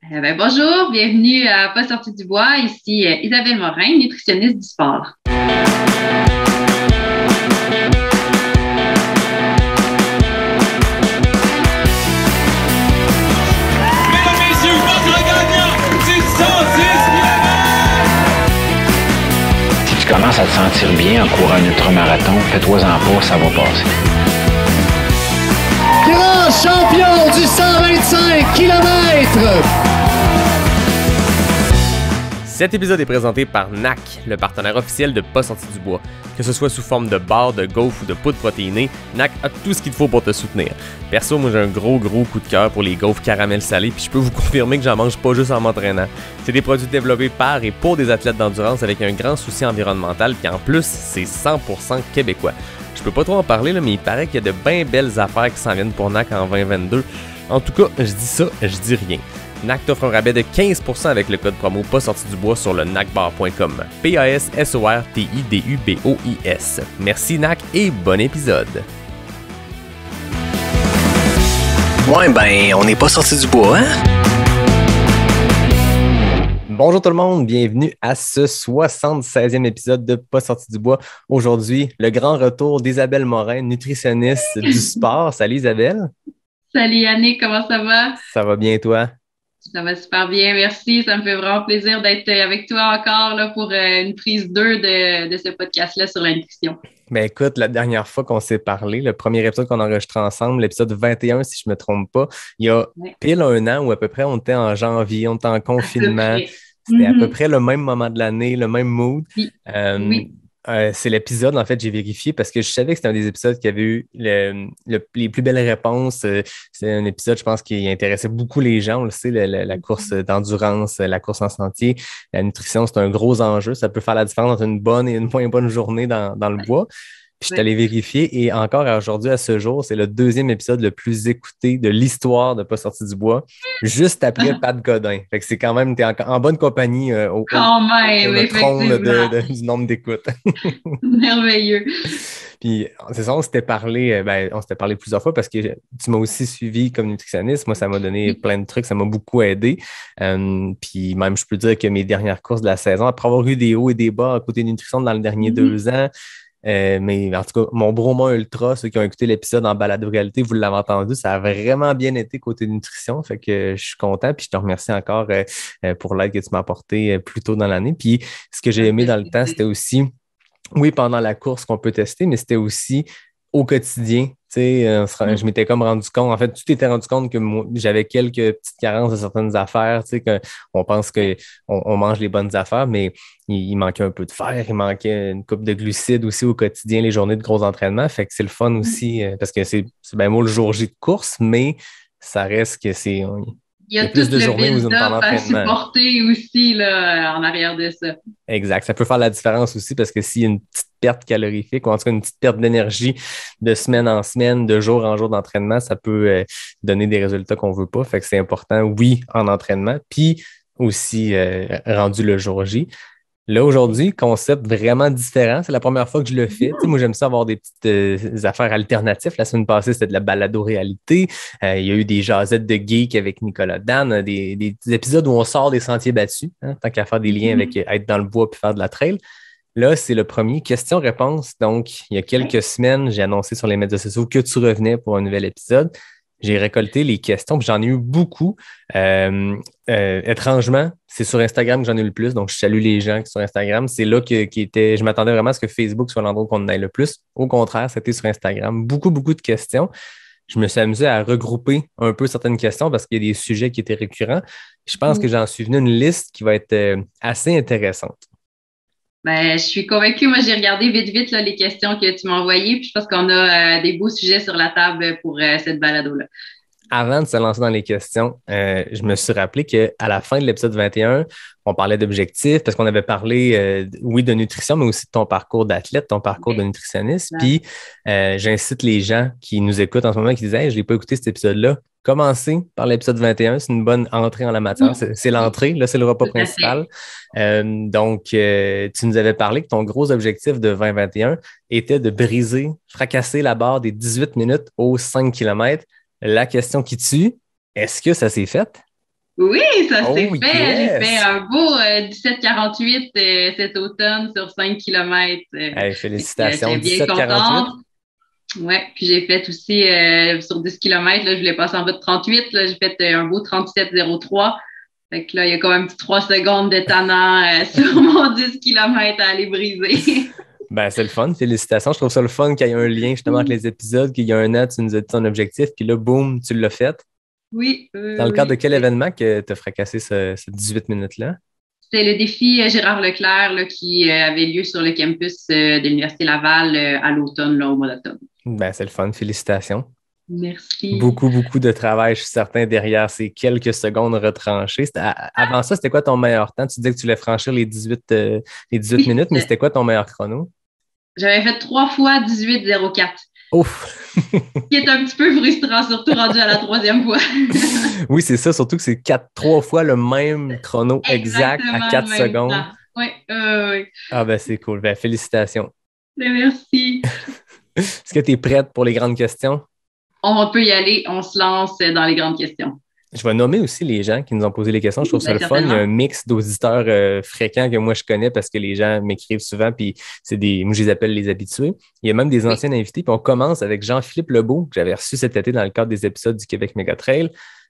Bonjour, bienvenue à Pas sorti du bois. Ici Isabelle Morin, nutritionniste du sport. Mesdames, messieurs, votre gagnant du 110 km! Si tu commences à te sentir bien en courant un ultramarathon, fais-toi-en pas, ça va passer. Grand champion du 125 km! Cet épisode est présenté par NAC, le partenaire officiel de Pas sorti du bois. Que ce soit sous forme de barres, de gaufres ou de poudre protéinée, NAC a tout ce qu'il te faut pour te soutenir. Perso, moi j'ai un gros coup de cœur pour les gaufres caramel salées, puis je peux vous confirmer que j'en mange pas juste en m'entraînant. C'est des produits développés par et pour des athlètes d'endurance avec un grand souci environnemental, puis en plus, c'est 100% québécois. Je peux pas trop en parler, là, mais il paraît qu'il y a de bien belles affaires qui s'en viennent pour NAC en 2022. En tout cas, je dis ça, je dis rien. NAC t'offre un rabais de 15% avec le code promo pas sorti du bois sur le nacbar.com. PASSORTIDUBOIS. Merci NAC et bon épisode. Ouais, ben, on n'est pas sorti du bois, hein? Bonjour tout le monde, bienvenue à ce 76e épisode de Pas sorti du bois. Aujourd'hui, le grand retour d'Isabelle Morin, nutritionniste du sport. Salut Isabelle. Salut Yannick, comment ça va? Ça va bien toi? Ça va super bien, merci. Ça me fait vraiment plaisir d'être avec toi encore là, pour une prise 2 de ce podcast-là sur la nutrition. Ben écoute, la dernière fois qu'on s'est parlé, le premier épisode qu'on a enregistré ensemble, l'épisode 21, si je ne me trompe pas, il y a pile un an où à peu près on était en janvier, on était en confinement. C'était à peu près le même moment de l'année, le même mood. Oui. Oui. C'est l'épisode, en fait, j'ai vérifié parce que je savais que c'était un des épisodes qui avait eu les plus belles réponses. C'est un épisode, je pense, qui intéressait beaucoup les gens. On le sait, la course d'endurance, la course en sentier, la nutrition, c'est un gros enjeu. Ça peut faire la différence entre une bonne et une moins bonne journée dans le bois. Puis je suis allé vérifier et encore aujourd'hui, à ce jour, c'est le deuxième épisode le plus écouté de l'histoire de Pas sorti du bois, juste après Pat Godin. Fait que c'est quand même, t'es en bonne compagnie au trône du nombre d'écoutes. Merveilleux. Puis c'est ça, on s'était parlé plusieurs fois parce que tu m'as aussi suivi comme nutritionniste. Moi, ça m'a donné plein de trucs, ça m'a beaucoup aidé. Puis même, je peux dire que mes dernières courses de la saison, après avoir eu des hauts et des bas à côté de nutrition dans les derniers 2 ans, mais en tout cas, mon Bromont Ultra, ceux qui ont écouté l'épisode en balado-réalité, vous l'avez entendu, ça a vraiment bien été côté nutrition. Fait que je suis content. Puis je te remercie encore pour l'aide que tu m'as apportée plus tôt dans l'année. Puis ce que j'ai aimé dans le temps, c'était aussi, oui, pendant la course qu'on peut tester, mais c'était aussi au quotidien. Je m'étais comme rendu compte, en fait, tu t'étais rendu compte que moi, j'avais quelques petites carences de certaines affaires, qu'on pense qu'on mange les bonnes affaires, mais il manquait un peu de fer, il manquait une coupe de glucides aussi au quotidien, les journées de gros entraînements. Fait que c'est le fun aussi, parce que c'est bien beau le jour J de course, mais ça reste que c'est... Il y a plus tout de le journées où build-up à supporter aussi là, en arrière de ça. Exact. Ça peut faire la différence aussi parce que s'il y a une petite perte calorifique ou en tout cas une petite perte d'énergie de semaine en semaine, de jour en jour d'entraînement, ça peut donner des résultats qu'on ne veut pas. Fait que c'est important, oui, en entraînement, puis aussi rendu le jour J. Là, aujourd'hui, concept vraiment différent. C'est la première fois que je le fais. Moi, j'aime ça avoir des petites affaires alternatives. La semaine passée, c'était de la balado-réalité. Il y a eu des jasettes de geek avec Nicolas Dan, des épisodes où on sort des sentiers battus, tant qu'à faire des liens avec être dans le bois puis faire de la trail. Là, c'est le premier question-réponse. Donc, il y a quelques semaines, j'ai annoncé sur les médias sociaux que tu revenais pour un nouvel épisode. J'ai récolté les questions, puis j'en ai eu beaucoup. Étrangement, c'est sur Instagram que j'en ai eu le plus, donc je salue les gens qui sont sur Instagram. C'est là je m'attendais vraiment à ce que Facebook soit l'endroit qu'on en ait le plus. Au contraire, c'était sur Instagram. Beaucoup de questions. Je me suis amusé à regrouper un peu certaines questions parce qu'il y a des sujets qui étaient récurrents. Je pense que j'en suis venu à une liste qui va être assez intéressante. Je suis convaincue. Moi, j'ai regardé vite là, les questions que tu m'as envoyées, puis je pense qu'on a des beaux sujets sur la table pour cette balado-là. Avant de se lancer dans les questions, je me suis rappelé qu'à la fin de l'épisode 21, on parlait d'objectifs parce qu'on avait parlé, oui, de nutrition, mais aussi de ton parcours d'athlète, ton parcours de nutritionniste. Puis, j'incite les gens qui nous écoutent en ce moment qui disent « Hey, je n'ai pas écouté cet épisode-là ». Commencez par l'épisode 21, c'est une bonne entrée en la matière. C'est l'entrée, là, c'est le repas principal. Donc, tu nous avais parlé que ton gros objectif de 2021 était de fracasser la barre des 18 minutes aux 5 km. La question qui tue, est-ce que ça s'est fait? Oui, ça s'est Oh, fait. J'ai yes! fait un beau 17,48 cet automne sur 5 kilomètres. Hey, félicitations, J'étais bien 17,48. contente. Ouais, puis j'ai fait aussi sur 10 kilomètres, là, je voulais passer en bas de 38. Là, j'ai fait un beau 37,03. Fait que là, il y a quand même un petit 3 secondes de tannant sur mon 10 kilomètres à aller briser. Ben, c'est le fun, félicitations. Je trouve ça le fun qu'il y ait un lien justement avec les épisodes, qu'il y a un an, tu nous as dit ton objectif, puis là, boum, tu l'as fait. Oui, Dans le cadre de oui. quel événement que tu as fracassé ces 18 minutes-là? C'était le défi Gérard Leclerc là, qui avait lieu sur le campus de l'Université Laval à l'automne, là, au mois d'octobre. Ben, c'est le fun, félicitations. Merci. Beaucoup, beaucoup de travail, je suis certain, derrière ces quelques secondes retranchées. Avant ça, c'était quoi ton meilleur temps? Tu disais que tu voulais franchir les 18 Oui, minutes, mais c'était quoi ton meilleur chrono? j'avais fait 3 fois 18,04, Ouf! qui est un petit peu frustrant, surtout rendu à la troisième fois. Oui, c'est ça, surtout que c'est 3 fois le même chrono exact à Exactement 4 le même secondes. temps. Oui, oui. Ah ben c'est cool. Ben, félicitations. Merci. Est-ce que tu es prête pour les grandes questions? On peut y aller, on se lance dans les grandes questions. Je vais nommer aussi les gens qui nous ont posé les questions. Je trouve ça Ben, le fun. Il y a certainement. un mix d'auditeurs fréquents que moi je connais parce que les gens m'écrivent souvent, puis moi je les appelle les habitués. Il y a même des Oui. anciens invités. Puis on commence avec Jean-Philippe Lebeau, que j'avais reçu cet été dans le cadre des épisodes du Québec Méga Trail.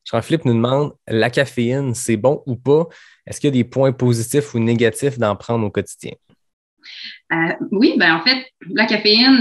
Jean-Philippe nous demande, la caféine, c'est bon ou pas? Est-ce qu'il y a des points positifs ou négatifs d'en prendre au quotidien? Oui, ben en fait, la caféine,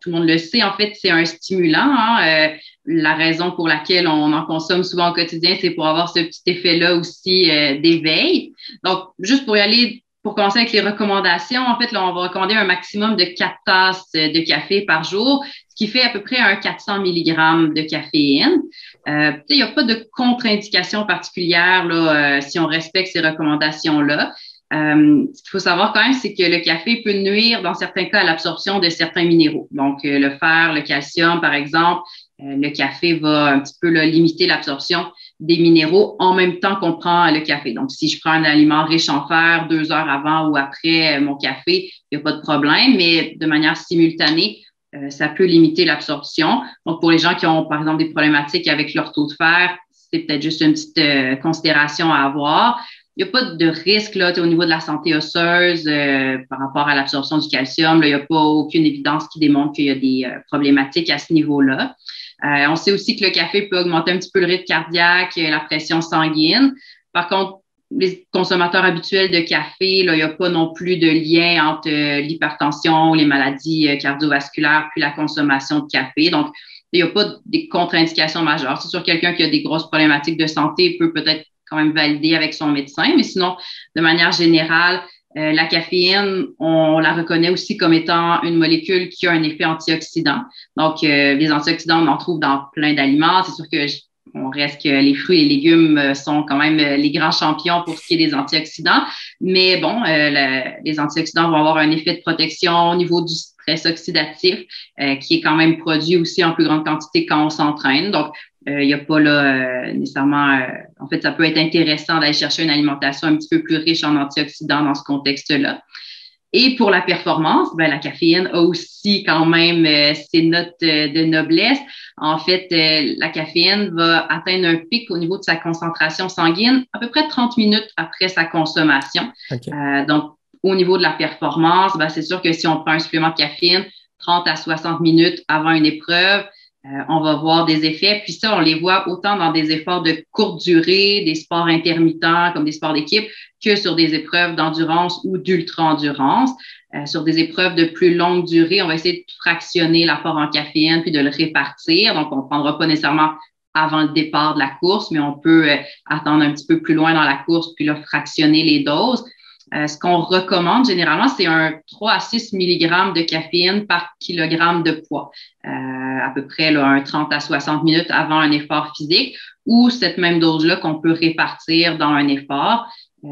tout le monde le sait, en fait, c'est un stimulant. Hein, la raison pour laquelle on en consomme souvent au quotidien, c'est pour avoir ce petit effet-là aussi d'éveil. Donc, juste pour y aller, pour commencer avec les recommandations, en fait, là, on va recommander un maximum de 4 tasses de café par jour, ce qui fait à peu près un 400 mg de caféine. Il n'y a pas de contre-indication particulière là, si on respecte ces recommandations-là. Ce qu'il faut savoir quand même, c'est que le café peut nuire dans certains cas à l'absorption de certains minéraux. Donc, le fer, le calcium, par exemple, le café va un petit peu là, limiter l'absorption des minéraux en même temps qu'on prend le café. Donc, si je prends un aliment riche en fer 2 heures avant ou après mon café, il n'y a pas de problème, mais de manière simultanée, ça peut limiter l'absorption. Donc, pour les gens qui ont, par exemple, des problématiques avec leur taux de fer, c'est peut-être juste une petite considération à avoir. Il n'y a pas de risque là, au niveau de la santé osseuse par rapport à l'absorption du calcium. Là, il n'y a pas aucune évidence qui démontre qu'il y a des problématiques à ce niveau-là. On sait aussi que le café peut augmenter un petit peu le rythme cardiaque, la pression sanguine. Par contre, les consommateurs habituels de café, là, il n'y a pas non plus de lien entre l'hypertension, les maladies cardiovasculaires puis la consommation de café. Donc, il n'y a pas des contre-indications majeures. C'est sûr, quelqu'un qui a des grosses problématiques de santé peut peut-être quand même valider avec son médecin, mais sinon, de manière générale, la caféine, on la reconnaît aussi comme étant une molécule qui a un effet antioxydant. Donc, les antioxydants, on en trouve dans plein d'aliments. C'est sûr que on reste que les fruits et les légumes sont quand même les grands champions pour ce qui est des antioxydants. Mais bon, les antioxydants vont avoir un effet de protection au niveau du stress oxydatif qui est quand même produit aussi en plus grande quantité quand on s'entraîne. Donc, il n'y a pas là nécessairement. En fait, ça peut être intéressant d'aller chercher une alimentation un petit peu plus riche en antioxydants dans ce contexte-là. Et pour la performance, ben, la caféine a aussi quand même ses notes de noblesse. En fait, la caféine va atteindre un pic au niveau de sa concentration sanguine à peu près 30 minutes après sa consommation. Okay. Donc, au niveau de la performance, ben, c'est sûr que si on prend un supplément de caféine 30 à 60 minutes avant une épreuve, on va voir des effets. Puis ça, on les voit autant dans des efforts de courte durée, des sports intermittents comme des sports d'équipe, que sur des épreuves d'endurance ou d'ultra-endurance. Sur des épreuves de plus longue durée, on va essayer de fractionner l'apport en caféine puis de le répartir. Donc, on ne prendra pas nécessairement avant le départ de la course, mais on peut attendre un petit peu plus loin dans la course puis là, fractionner les doses. Ce qu'on recommande généralement, c'est un 3 à 6 mg de caféine par kilogramme de poids, à peu près là, un 30 à 60 minutes avant un effort physique, ou cette même dose-là qu'on peut répartir dans un effort.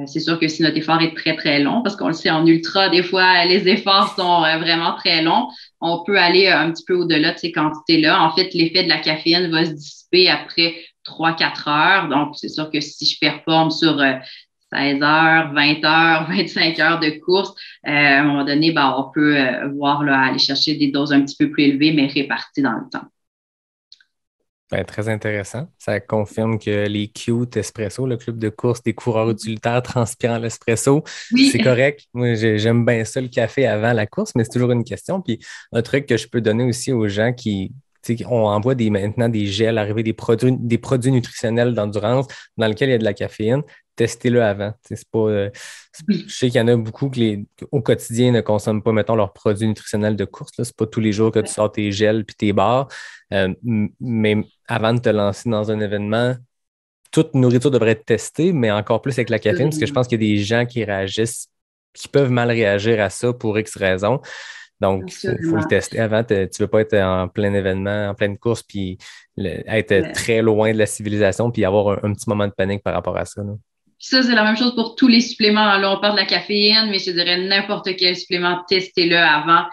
C'est sûr que si notre effort est très, très long, parce qu'on le sait en ultra, des fois, les efforts sont vraiment très longs, on peut aller un petit peu au-delà de ces quantités-là. En fait, l'effet de la caféine va se dissiper après 3-4 heures. Donc, c'est sûr que si je performe sur 16 heures, 20 heures, 25 heures de course, à un moment donné, ben, on peut voir là, aller chercher des doses un petit peu plus élevées, mais réparties dans le temps. Ben, très intéressant. Ça confirme que les Cute Espresso, le club de course des coureurs utilitaires transpirant l'espresso, Oui, c'est correct. Moi, j'aime bien ça, le café avant la course, mais c'est toujours une question. Puis un truc que je peux donner aussi aux gens qui, tu sais, on envoie maintenant des gels, arriver des produits nutritionnels d'endurance dans lesquels il y a de la caféine. Testez-le avant. Tu sais, c'est pas, oui, je sais qu'il y en a beaucoup au quotidien ne consomment pas, mettons, leurs produits nutritionnels de course. Ce n'est pas tous les jours que tu sors tes gels puis tes barres. Mais avant de te lancer dans un événement, toute nourriture devrait être testée, mais encore plus avec la caféine, parce que je absolument, pense qu'il y a des gens qui réagissent, qui peuvent mal réagir à ça pour X raisons. Donc, il faut le absolument. tester avant. Tu ne veux pas être en plein événement, en pleine course, puis être très loin de la civilisation, puis avoir un petit moment de panique par rapport à ça, là. Puis ça, c'est la même chose pour tous les suppléments. Là, on parle de la caféine, mais je dirais n'importe quel supplément, testez-le avant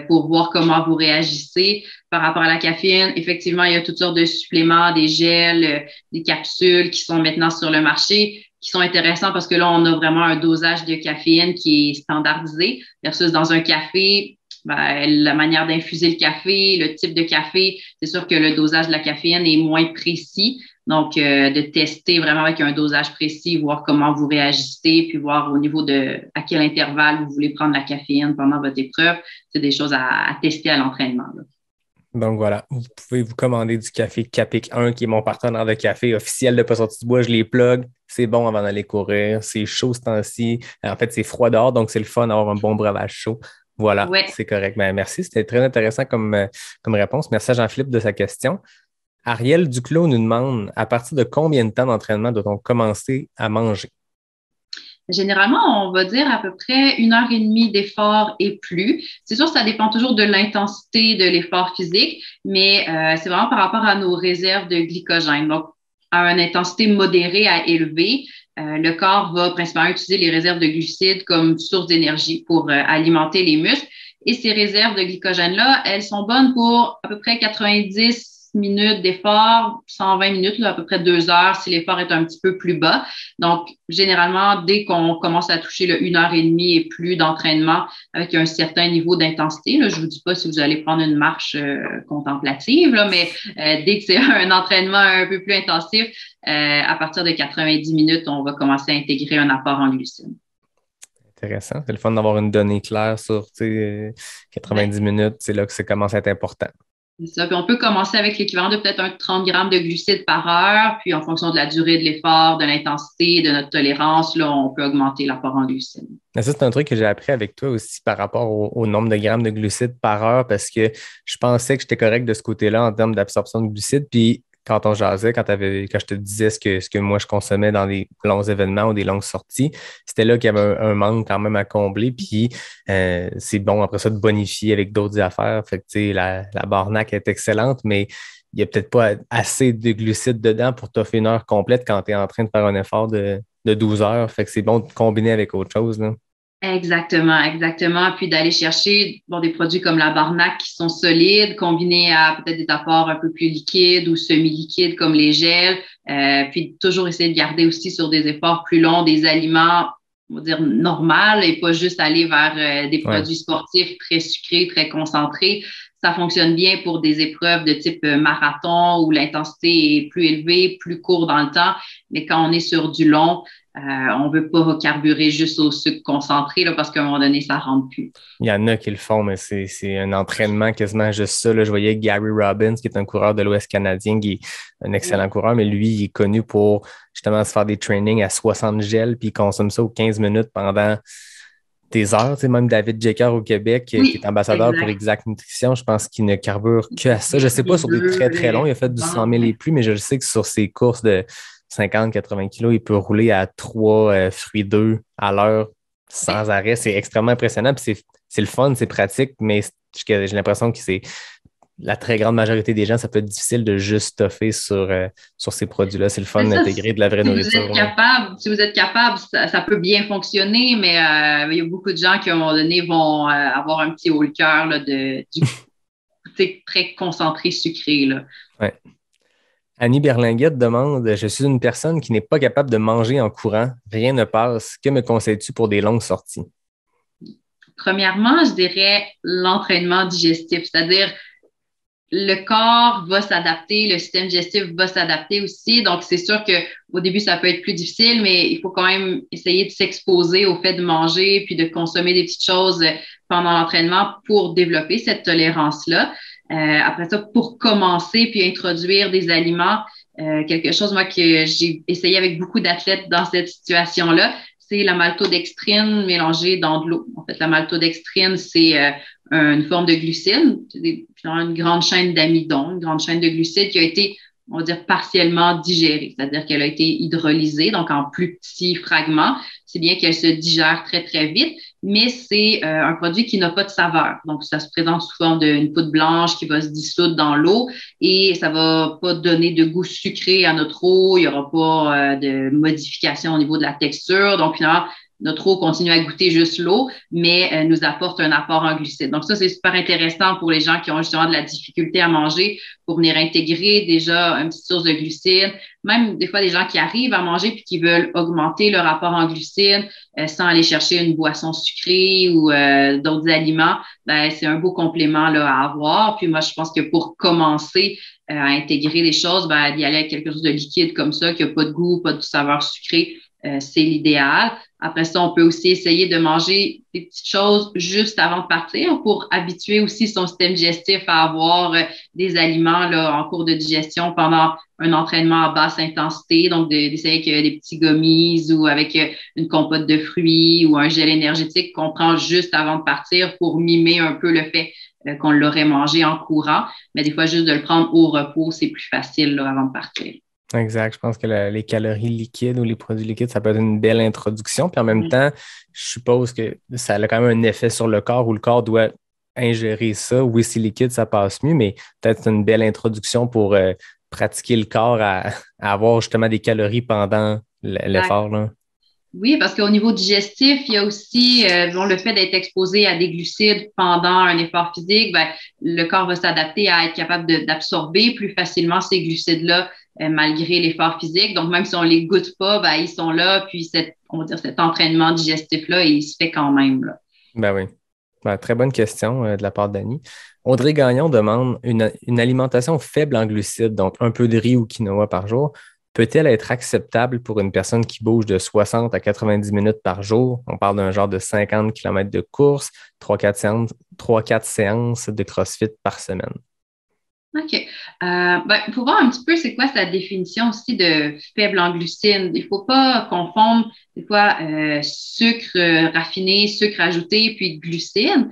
pour voir comment vous réagissez par rapport à la caféine. Effectivement, il y a toutes sortes de suppléments, des gels, des capsules qui sont maintenant sur le marché, qui sont intéressants parce que là, on a vraiment un dosage de caféine qui est standardisé versus dans un café. Ben, la manière d'infuser le café, le type de café, c'est sûr que le dosage de la caféine est moins précis. Donc, de tester vraiment avec un dosage précis, voir comment vous réagissez, puis voir au niveau de à quel intervalle vous voulez prendre la caféine pendant votre épreuve. C'est des choses à tester à l'entraînement, là. Donc voilà, vous pouvez vous commander du café Capic 1, qui est mon partenaire de café officiel de Pas sorti du bois. Je les plug. C'est bon avant d'aller courir. C'est chaud ce temps-ci. En fait, c'est froid dehors, donc c'est le fun d'avoir un bon breuvage chaud. Voilà, Ouais. c'est correct. Ben, merci, c'était très intéressant comme réponse. Merci à Jean-Philippe de sa question. Ariel Duclos nous demande à partir de combien de temps d'entraînement doit-on commencer à manger? Généralement, on va dire à peu près 1 heure et demie d'effort et plus. C'est sûr, ça dépend toujours de l'intensité de l'effort physique, mais c'est vraiment par rapport à nos réserves de glycogène. Donc, à une intensité modérée à élevée, le corps va principalement utiliser les réserves de glucides comme source d'énergie pour alimenter les muscles. Et ces réserves de glycogène-là, elles sont bonnes pour à peu près 90 minutes d'effort, 120 minutes, là, à peu près 2 heures si l'effort est un petit peu plus bas. Donc, généralement, dès qu'on commence à toucher le 1 heure et demie et plus d'entraînement avec un certain niveau d'intensité, là, je ne vous dis pas si vous allez prendre une marche contemplative, là, mais dès que c'est un entraînement un peu plus intensif, à partir de 90 minutes, on va commencer à intégrer un apport en glucides. Intéressant. C'est le fun d'avoir une donnée claire sur 90 Ouais. minutes. C'est là que ça commence à être important. C'est ça. Puis on peut commencer avec l'équivalent de peut-être 30 grammes de glucides par heure, puis en fonction de la durée de l'effort, de l'intensité, de notre tolérance, là, on peut augmenter l'apport en glucides. Mais ça, c'est un truc que j'ai appris avec toi aussi par rapport au nombre de grammes de glucides par heure parce que je pensais que j'étais correct de ce côté-là en termes d'absorption de glucides. Puis quand on jasait, quand je te disais ce que moi je consommais dans des longs événements ou des longues sorties, c'était là qu'il y avait un manque quand même à combler. Puis c'est bon après ça de bonifier avec d'autres affaires. Fait que tu sais, la Barnac est excellente, mais il n'y a peut-être pas assez de glucides dedans pour t'offrir une heure complète quand tu es en train de faire un effort de 12 heures. Fait que c'est bon de combiner avec autre chose, là. Exactement, exactement. Puis d'aller chercher des produits comme la Barnac qui sont solides, combinés à peut-être des apports un peu plus liquides ou semi-liquides comme les gels. Puis toujours essayer de garder aussi sur des efforts plus longs des aliments, on va dire, normaux et pas juste aller vers des Ouais. produits sportifs très sucrés, très concentrés. Ça fonctionne bien pour des épreuves de type marathon où l'intensité est plus élevée, plus court dans le temps. Mais quand on est sur du long, on ne veut pas carburer juste au sucre concentré là, parce qu'à un moment donné, ça ne rentre plus. Il y en a qui le font, mais c'est un entraînement quasiment juste ça. Là, je voyais Gary Robbins, qui est un coureur de l'Ouest canadien, qui est un excellent coureur, mais lui, il est connu pour justement se faire des trainings à 60 gels, puis il consomme ça aux 15 minutes pendant des heures. Tu sais, même David Jecker au Québec, qui est Oui, ambassadeur pour exact. Exact Nutrition, je pense qu'il ne carbure que à ça. Je ne sais pas Les sur des deux, très, très longs, il a fait du 100 000 et ouais. plus, mais je le sais que sur ses courses de 50-80 kilos, il peut rouler à 3 fruits d'œufs à l'heure sans arrêt. C'est extrêmement impressionnant. Puis c'est le fun, c'est pratique, mais j'ai l'impression que c'est la très grande majorité des gens, ça peut être difficile de juste stuffer sur ces produits-là. C'est le fun Mais ça, d'intégrer de la vraie si vous nourriture, êtes là. capable, ça peut bien fonctionner, mais il y a beaucoup de gens qui, à un moment donné, vont avoir un petit haut le cœur là, du très concentré sucré. Là. Ouais. Annie Berlinguette demande: je suis une personne qui n'est pas capable de manger en courant. Rien ne passe. Que me conseilles-tu pour des longues sorties? Premièrement, je dirais l'entraînement digestif, c'est-à-dire le corps va s'adapter, le système digestif va s'adapter aussi. Donc, c'est sûr qu'au début, ça peut être plus difficile, mais il faut quand même essayer de s'exposer au fait de manger puis de consommer des petites choses pendant l'entraînement pour développer cette tolérance-là. Après ça, pour commencer puis introduire des aliments, quelque chose, moi, que j'ai essayé avec beaucoup d'athlètes dans cette situation-là, c'est la maltodextrine mélangée dans de l'eau. En fait, la maltodextrine, c'est une forme de glucides, une grande chaîne d'amidon, une grande chaîne de glucides qui a été, on va dire, partiellement digérée, c'est-à-dire qu'elle a été hydrolysée, donc en plus petits fragments. C'est bien qu'elle se digère très, très vite, mais c'est un produit qui n'a pas de saveur. Donc, ça se présente sous forme d'une poudre blanche qui va se dissoudre dans l'eau et ça va pas donner de goût sucré à notre eau. Il y aura pas de modification au niveau de la texture. Donc, finalement, notre eau continue à goûter juste l'eau, mais nous apporte un apport en glucides. Donc ça, c'est super intéressant pour les gens qui ont justement de la difficulté à manger pour venir intégrer déjà une petite source de glucides. Même des fois, des gens qui arrivent à manger puis qui veulent augmenter leur apport en glucides sans aller chercher une boisson sucrée ou d'autres aliments, ben, c'est un beau complément là, à avoir. Puis moi, je pense que pour commencer à intégrer les choses, ben, d'y aller avec quelque chose de liquide comme ça, qui n'a pas de goût, pas de saveur sucrée, c'est l'idéal. Après ça, on peut aussi essayer de manger des petites choses juste avant de partir pour habituer aussi son système digestif à avoir des aliments là, en cours de digestion pendant un entraînement à basse intensité. Donc, d'essayer avec des petits gummies ou avec une compote de fruits ou un gel énergétique qu'on prend juste avant de partir pour mimer un peu le fait qu'on l'aurait mangé en courant. Mais des fois, juste de le prendre au repos, c'est plus facile là, avant de partir. Exact. Je pense que les calories liquides ou les produits liquides, ça peut être une belle introduction. Puis en même temps, je suppose que ça a quand même un effet sur le corps où le corps doit ingérer ça. Oui, c'est liquide, ça passe mieux, mais peut-être c'est une belle introduction pour pratiquer le corps à avoir justement des calories pendant l'effort, là. Oui, parce qu'au niveau digestif, il y a aussi le fait d'être exposé à des glucides pendant un effort physique, ben, le corps va s'adapter à être capable d'absorber plus facilement ces glucides-là malgré l'effort physique. Donc, même si on les goûte pas, ben, ils sont là, puis on va dire cet entraînement digestif-là, il se fait quand même, là. Ben oui. Ben, très bonne question de la part d'Annie. Audrey Gagnon demande une alimentation faible en glucides, donc un peu de riz ou quinoa par jour, peut-elle être acceptable pour une personne qui bouge de 60 à 90 minutes par jour? On parle d'un genre de 50 km de course, 3-4 séances de CrossFit par semaine. OK. Il faut voir un petit peu c'est quoi sa définition aussi de faible en glucides. Il ne faut pas confondre des fois sucre raffiné, sucre ajouté, puis glucides.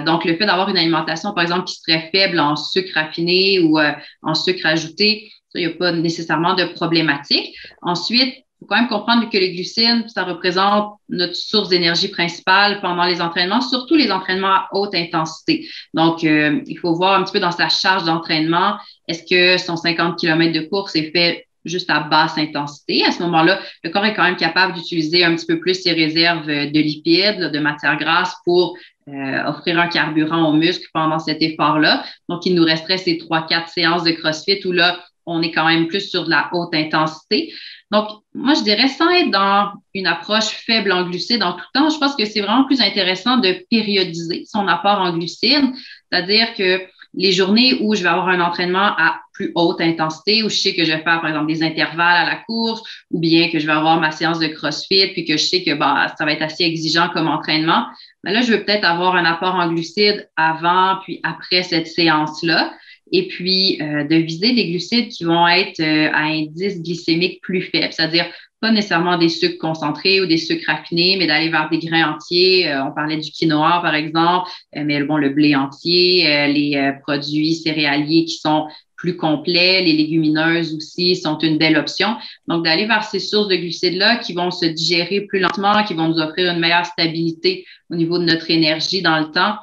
Donc, le fait d'avoir une alimentation, par exemple, qui serait faible en sucre raffiné ou en sucre ajouté, ça, il n'y a pas nécessairement de problématique. Ensuite, il faut quand même comprendre que les glucides, ça représente notre source d'énergie principale pendant les entraînements, surtout les entraînements à haute intensité. Donc, il faut voir un petit peu dans sa charge d'entraînement, est-ce que son 50 km de course est fait juste à basse intensité? À ce moment-là, le corps est quand même capable d'utiliser un petit peu plus ses réserves de lipides, de matières grasses pour offrir un carburant aux muscles pendant cet effort-là. Donc, il nous resterait ces 3-4 séances de CrossFit où là, on est quand même plus sur de la haute intensité. Donc, moi, je dirais, sans être dans une approche faible en glucides en tout temps, je pense que c'est vraiment plus intéressant de périodiser son apport en glucides, c'est-à-dire que les journées où je vais avoir un entraînement à plus haute intensité, où je sais que je vais faire, par exemple, des intervalles à la course, ou bien que je vais avoir ma séance de CrossFit, puis que je sais que ça va être assez exigeant comme entraînement, ben là, je vais peut-être avoir un apport en glucides avant puis après cette séance-là. Et puis, de viser des glucides qui vont être à indice glycémique plus faible, c'est-à-dire pas nécessairement des sucres concentrés ou des sucres raffinés, mais d'aller vers des grains entiers. On parlait du quinoa, par exemple, mais bon, le blé entier, les produits céréaliers qui sont plus complets, les légumineuses aussi sont une belle option. Donc, d'aller vers ces sources de glucides-là qui vont se digérer plus lentement, qui vont nous offrir une meilleure stabilité au niveau de notre énergie dans le temps.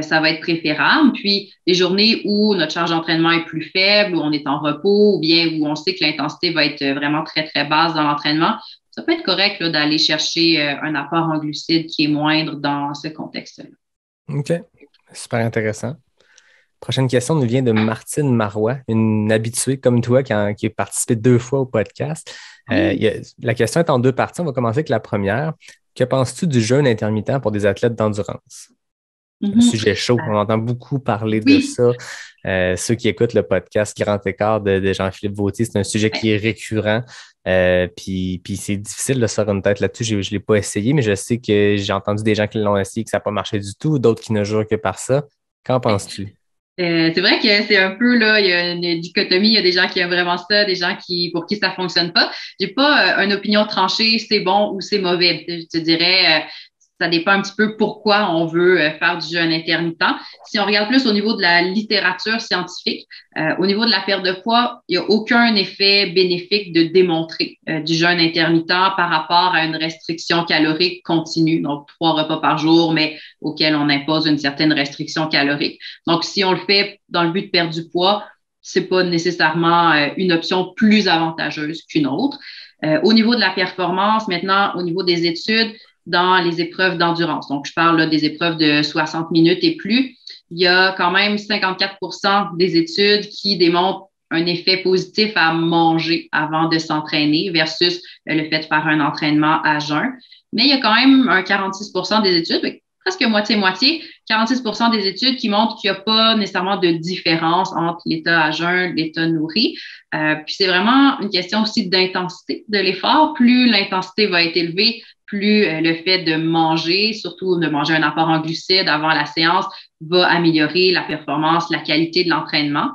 Ça va être préférable. Puis, les journées où notre charge d'entraînement est plus faible, où on est en repos, ou bien où on sait que l'intensité va être vraiment très, très basse dans l'entraînement, ça peut être correct là, d'aller chercher un apport en glucides qui est moindre dans ce contexte-là. OK. Super intéressant. Prochaine question nous vient de Martine Marois, une habituée comme toi qui a participé 2 fois au podcast. La question est en 2 parties. On va commencer avec la première. Que penses-tu du jeûne intermittent pour des athlètes d'endurance? un sujet chaud. On entend beaucoup parler de ça. Ceux qui écoutent le podcast Grand Écart de Jean-Philippe Vauthier, c'est un sujet qui est récurrent. Puis c'est difficile de se faire une tête là-dessus. Je ne l'ai pas essayé, mais je sais que j'ai entendu des gens qui l'ont essayé, que ça n'a pas marché du tout, d'autres qui ne jurent que par ça. Qu'en penses-tu? C'est vrai que c'est un peu, là, il y a une dichotomie. Il y a des gens qui aiment vraiment ça, des gens pour qui ça fonctionne pas. J'ai pas une opinion tranchée, c'est bon ou c'est mauvais. Je te dirais, ça dépend un petit peu pourquoi on veut faire du jeûne intermittent. Si on regarde plus au niveau de la littérature scientifique, au niveau de la perte de poids, il n'y a aucun effet bénéfique de démontrer du jeûne intermittent par rapport à une restriction calorique continue, donc 3 repas par jour, mais auquel on impose une certaine restriction calorique. Donc, si on le fait dans le but de perdre du poids, c'est pas nécessairement une option plus avantageuse qu'une autre. Au niveau de la performance, maintenant, au niveau des études, dans les épreuves d'endurance. Donc, je parle là, des épreuves de 60 minutes et plus. Il y a quand même 54% des études qui démontrent un effet positif à manger avant de s'entraîner versus le fait de faire un entraînement à jeun. Mais il y a quand même un 46% des études, presque moitié-moitié, 46% des études qui montrent qu'il n'y a pas nécessairement de différence entre l'état à jeun et l'état nourri. Puis c'est vraiment une question aussi d'intensité de l'effort. Plus l'intensité va être élevée, plus le fait de manger, surtout de manger un apport en glucides avant la séance, va améliorer la performance, la qualité de l'entraînement.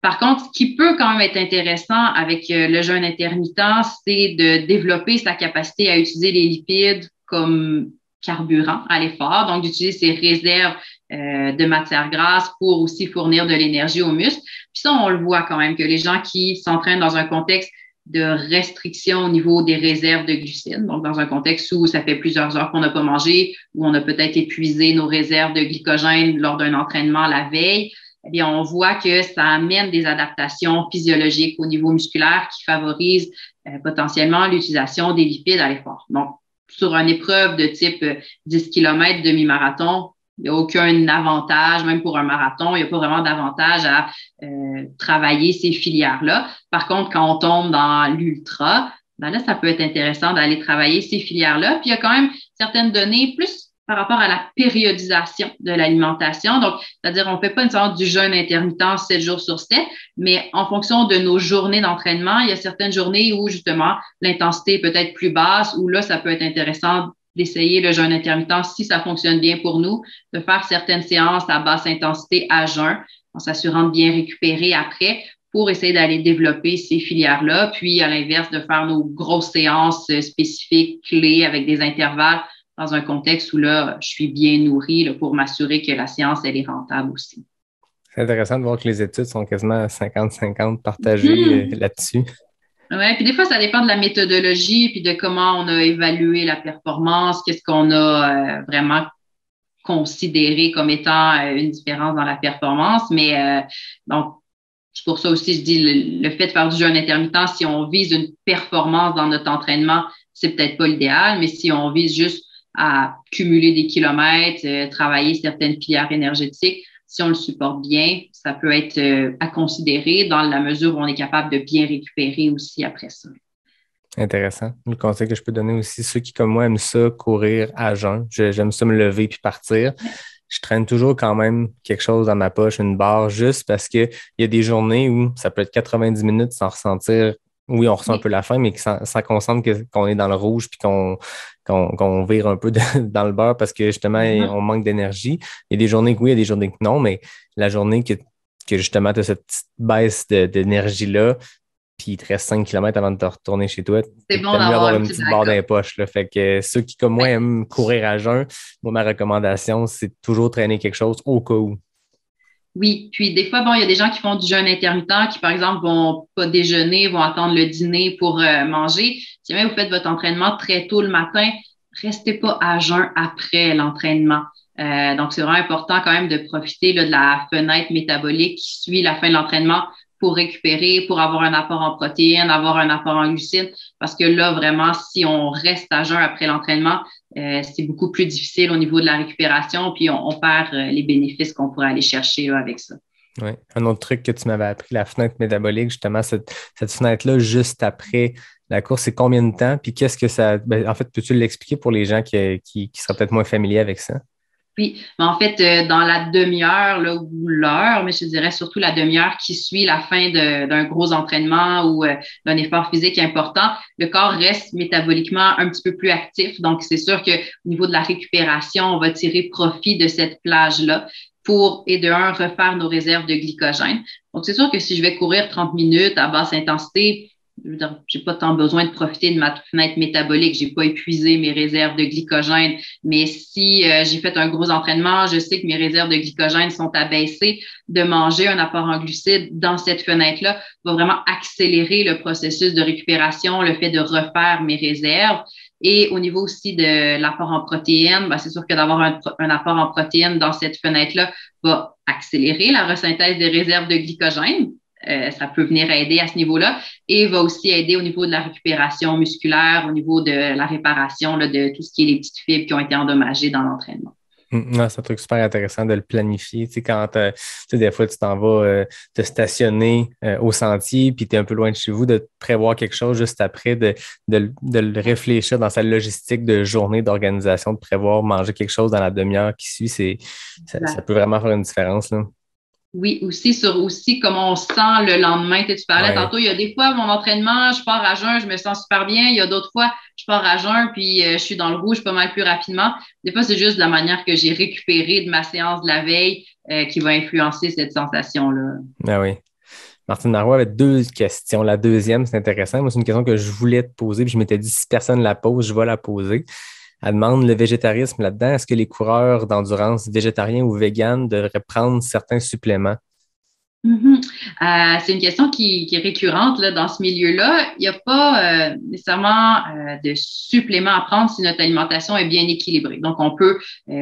Par contre, ce qui peut quand même être intéressant avec le jeûne intermittent, c'est de développer sa capacité à utiliser les lipides comme carburant à l'effort, donc d'utiliser ses réserves de matière grasse pour aussi fournir de l'énergie aux muscles. Puis ça, on le voit quand même que les gens qui s'entraînent dans un contexte de restriction au niveau des réserves de glucides, donc dans un contexte où ça fait plusieurs heures qu'on n'a pas mangé, où on a peut-être épuisé nos réserves de glycogène lors d'un entraînement la veille, eh bien, on voit que ça amène des adaptations physiologiques au niveau musculaire qui favorisent potentiellement l'utilisation des lipides à l'effort. Donc, sur une épreuve de type 10 km demi-marathon, il n'y a aucun avantage, même pour un marathon, il n'y a pas vraiment d'avantage à travailler ces filières-là. Par contre, quand on tombe dans l'ultra, ben là, ça peut être intéressant d'aller travailler ces filières-là. Puis, il y a quand même certaines données plus par rapport à la périodisation de l'alimentation. Donc, c'est-à-dire, on ne fait pas une sorte du jeûne intermittent 7 jours sur 7, mais en fonction de nos journées d'entraînement, il y a certaines journées où, justement, l'intensité est peut-être plus basse, où là, ça peut être intéressant d'essayer le jeûne intermittent si ça fonctionne bien pour nous, de faire certaines séances à basse intensité à jeun, en s'assurant de bien récupérer après pour essayer d'aller développer ces filières-là. Puis, à l'inverse, de faire nos grosses séances spécifiques, clés, avec des intervalles dans un contexte où là, je suis bien nourrie là, pour m'assurer que la séance, elle est rentable aussi. C'est intéressant de voir que les études sont quasiment 50-50 partagées là-dessus. Oui, puis des fois, ça dépend de la méthodologie puis de comment on a évalué la performance, qu'est-ce qu'on a vraiment considéré comme étant une différence dans la performance. Mais donc, c'est pour ça aussi, je dis le fait de faire du jeûne intermittent, si on vise une performance dans notre entraînement, c'est peut-être pas l'idéal, mais si on vise juste à cumuler des kilomètres, travailler certaines filières énergétiques, si on le supporte bien, ça peut être à considérer dans la mesure où on est capable de bien récupérer aussi après ça. Intéressant. Le conseil que je peux donner aussi, ceux qui, comme moi, aiment ça, courir à jeun. J'aime ça me lever puis partir. Je traîne toujours quand même quelque chose dans ma poche, une barre, juste parce qu'il y a des journées où ça peut être 90 minutes sans ressentir. Oui, on ressent un peu la faim, mais sans qu'on sente qu'on est dans le rouge puis qu'on vire un peu dans le beurre parce que justement, on manque d'énergie. Il y a des journées que oui, il y a des journées que non, mais la journée que justement tu as cette petite baisse d'énergie-là, puis il te reste 5 km avant de te retourner chez toi, c'est bon d'avoir une petite barre dans les poches. Là. Fait que ceux qui, comme moi, aiment courir à jeun, moi, ma recommandation, c'est toujours traîner quelque chose au cas où. Oui, puis des fois, bon, il y a des gens qui font du jeûne intermittent, qui, par exemple, vont pas déjeuner, vont attendre le dîner pour manger. Si jamais vous faites votre entraînement très tôt le matin, restez pas à jeun après l'entraînement. Donc, c'est vraiment important quand même de profiter là, de la fenêtre métabolique qui suit la fin de l'entraînement pour récupérer, pour avoir un apport en protéines, avoir un apport en glucides, parce que là, vraiment, si on reste à jeun après l'entraînement, c'est beaucoup plus difficile au niveau de la récupération, puis on perd les bénéfices qu'on pourrait aller chercher là, avec ça. Oui. Un autre truc que tu m'avais appris, la fenêtre métabolique, justement, cette fenêtre-là, juste après la course, c'est combien de temps? Puis qu'est-ce que ça... Ben, en fait, peux-tu l'expliquer pour les gens qui seraient peut-être moins familiers avec ça? Oui, mais en fait, dans la demi-heure là, ou l'heure, mais je dirais surtout la demi-heure qui suit la fin d'un gros entraînement ou d'un effort physique important, le corps reste métaboliquement un petit peu plus actif. Donc, c'est sûr qu'au niveau de la récupération, on va tirer profit de cette plage-là pour, et de un, refaire nos réserves de glycogène. Donc, c'est sûr que si je vais courir 30 minutes à basse intensité, je veux dire, j'ai pas tant besoin de profiter de ma fenêtre métabolique. J'ai pas épuisé mes réserves de glycogène. Mais si j'ai fait un gros entraînement, je sais que mes réserves de glycogène sont abaissées. De manger un apport en glucides dans cette fenêtre-là va vraiment accélérer le processus de récupération, le fait de refaire mes réserves. Et au niveau aussi de l'apport en protéines, ben, c'est sûr que d'avoir un apport en protéines dans cette fenêtre-là va accélérer la resynthèse des réserves de glycogène. Ça peut venir aider à ce niveau-là et va aussi aider au niveau de la récupération musculaire, au niveau de la réparation là, de tout ce qui est les petites fibres qui ont été endommagées dans l'entraînement. Non, c'est un truc super intéressant de le planifier. Tu sais, quand tu sais, des fois, tu t'en vas te stationner au sentier, puis tu es un peu loin de chez vous, de prévoir quelque chose juste après, de le réfléchir dans sa logistique de journée d'organisation, de prévoir manger quelque chose dans la demi-heure qui suit, ça peut vraiment faire une différence, là. Oui, aussi sur aussi comment on se sent le lendemain. Tu parlais tantôt, il y a des fois, mon entraînement, je pars à jeun, je me sens super bien. Il y a d'autres fois, je pars à jeun, puis je suis dans le rouge pas mal plus rapidement. Des fois, c'est juste la manière que j'ai récupéré de ma séance de la veille qui va influencer cette sensation-là. Ah oui. Martine Marois avait 2 questions. La deuxième, c'est intéressant. Moi, c'est une question que je voulais te poser, puis je m'étais dit, si personne la pose, je vais la poser. Elle demande le végétarisme là-dedans. Est-ce que les coureurs d'endurance végétariens ou véganes devraient prendre certains suppléments? C'est une question qui est récurrente là, dans ce milieu-là. Il n'y a pas nécessairement de supplément à prendre si notre alimentation est bien équilibrée. Donc, on peut,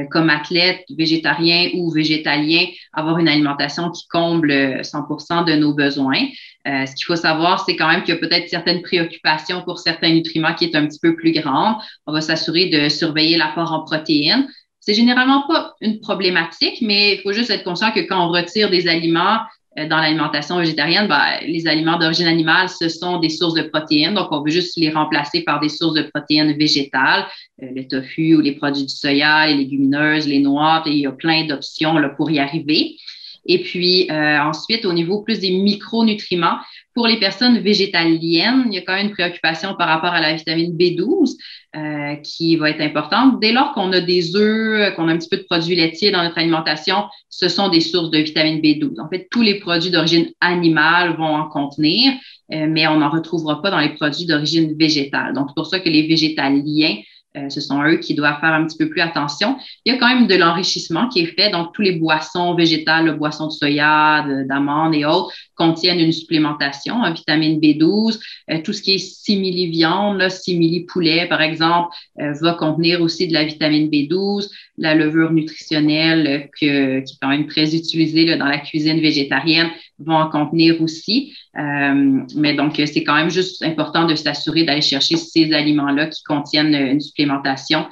comme athlète végétarien ou végétalien, avoir une alimentation qui comble 100% de nos besoins. Ce qu'il faut savoir, c'est quand même qu'il y a peut-être certaines préoccupations pour certains nutriments qui est un petit peu plus grande. On va s'assurer de surveiller l'apport en protéines. C'est généralement pas une problématique, mais il faut juste être conscient que quand on retire des aliments dans l'alimentation végétarienne, ben, les aliments d'origine animale, ce sont des sources de protéines. Donc, on veut juste les remplacer par des sources de protéines végétales, le tofu ou les produits du soya, les légumineuses, les noix. Et il y a plein d'options là, pour y arriver. Et puis, ensuite, au niveau plus des micronutriments, pour les personnes végétaliennes, il y a quand même une préoccupation par rapport à la vitamine B12 qui va être importante. Dès lors qu'on a des œufs, qu'on a un petit peu de produits laitiers dans notre alimentation, ce sont des sources de vitamine B12. En fait, tous les produits d'origine animale vont en contenir, mais on n'en retrouvera pas dans les produits d'origine végétale. Donc, c'est pour ça que les végétaliens, ce sont eux qui doivent faire un petit peu plus attention. Il y a quand même de l'enrichissement qui est fait. Donc, tous les boissons végétales, le boisson de soya, d'amandes et autres, contiennent une supplémentation en vitamine B12. Tout ce qui est simili-viande, simili-poulet, par exemple, va contenir aussi de la vitamine B12. La levure nutritionnelle, qui est quand même très utilisée là, dans la cuisine végétarienne, va en contenir aussi. Mais donc, c'est quand même juste important de s'assurer d'aller chercher ces aliments-là qui contiennent une supplémentation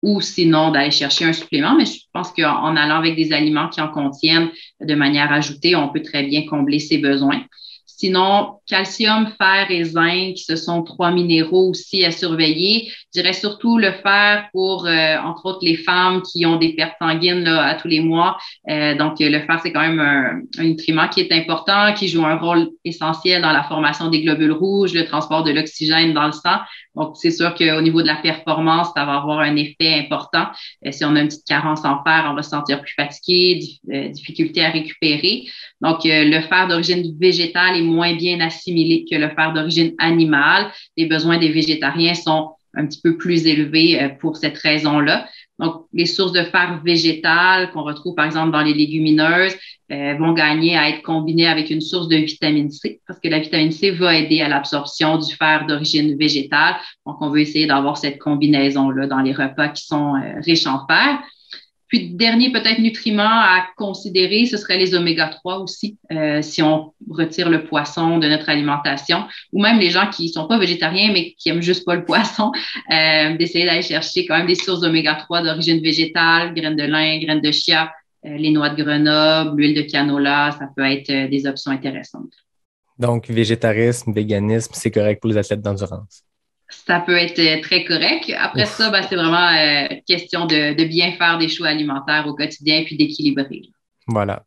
ou sinon d'aller chercher un supplément. Mais je pense qu'en allant avec des aliments qui en contiennent de manière ajoutée, on peut très bien combler ses besoins. Sinon, calcium, fer et zinc, ce sont 3 minéraux aussi à surveiller. Je dirais surtout le fer pour, entre autres, les femmes qui ont des pertes sanguines là, à tous les mois. Donc, le fer, c'est quand même un nutriment qui est important, qui joue un rôle essentiel dans la formation des globules rouges, le transport de l'oxygène dans le sang. Donc, c'est sûr qu'au niveau de la performance, ça va avoir un effet important. Si on a une petite carence en fer, on va se sentir plus fatigué, difficulté à récupérer. Donc, le fer d'origine végétale est moins bien assimilé que le fer d'origine animale. Les besoins des végétariens sont un petit peu plus élevés pour cette raison-là. Donc, les sources de fer végétal qu'on retrouve, par exemple, dans les légumineuses vont gagner à être combinées avec une source de vitamine C parce que la vitamine C va aider à l'absorption du fer d'origine végétale. Donc, on veut essayer d'avoir cette combinaison-là dans les repas qui sont riches en fer. Puis, dernier peut-être nutriment à considérer, ce serait les oméga-3 aussi, si on retire le poisson de notre alimentation, ou même les gens qui sont pas végétariens, mais qui aiment juste pas le poisson, d'essayer d'aller chercher quand même des sources d'oméga-3 d'origine végétale, graines de lin, graines de chia, les noix de Grenoble, l'huile de canola, ça peut être des options intéressantes. Donc, végétarisme, véganisme, c'est correct pour les athlètes d'endurance. Ça peut être très correct. Après ça, c'est vraiment question de bien faire des choix alimentaires au quotidien puis d'équilibrer. Voilà.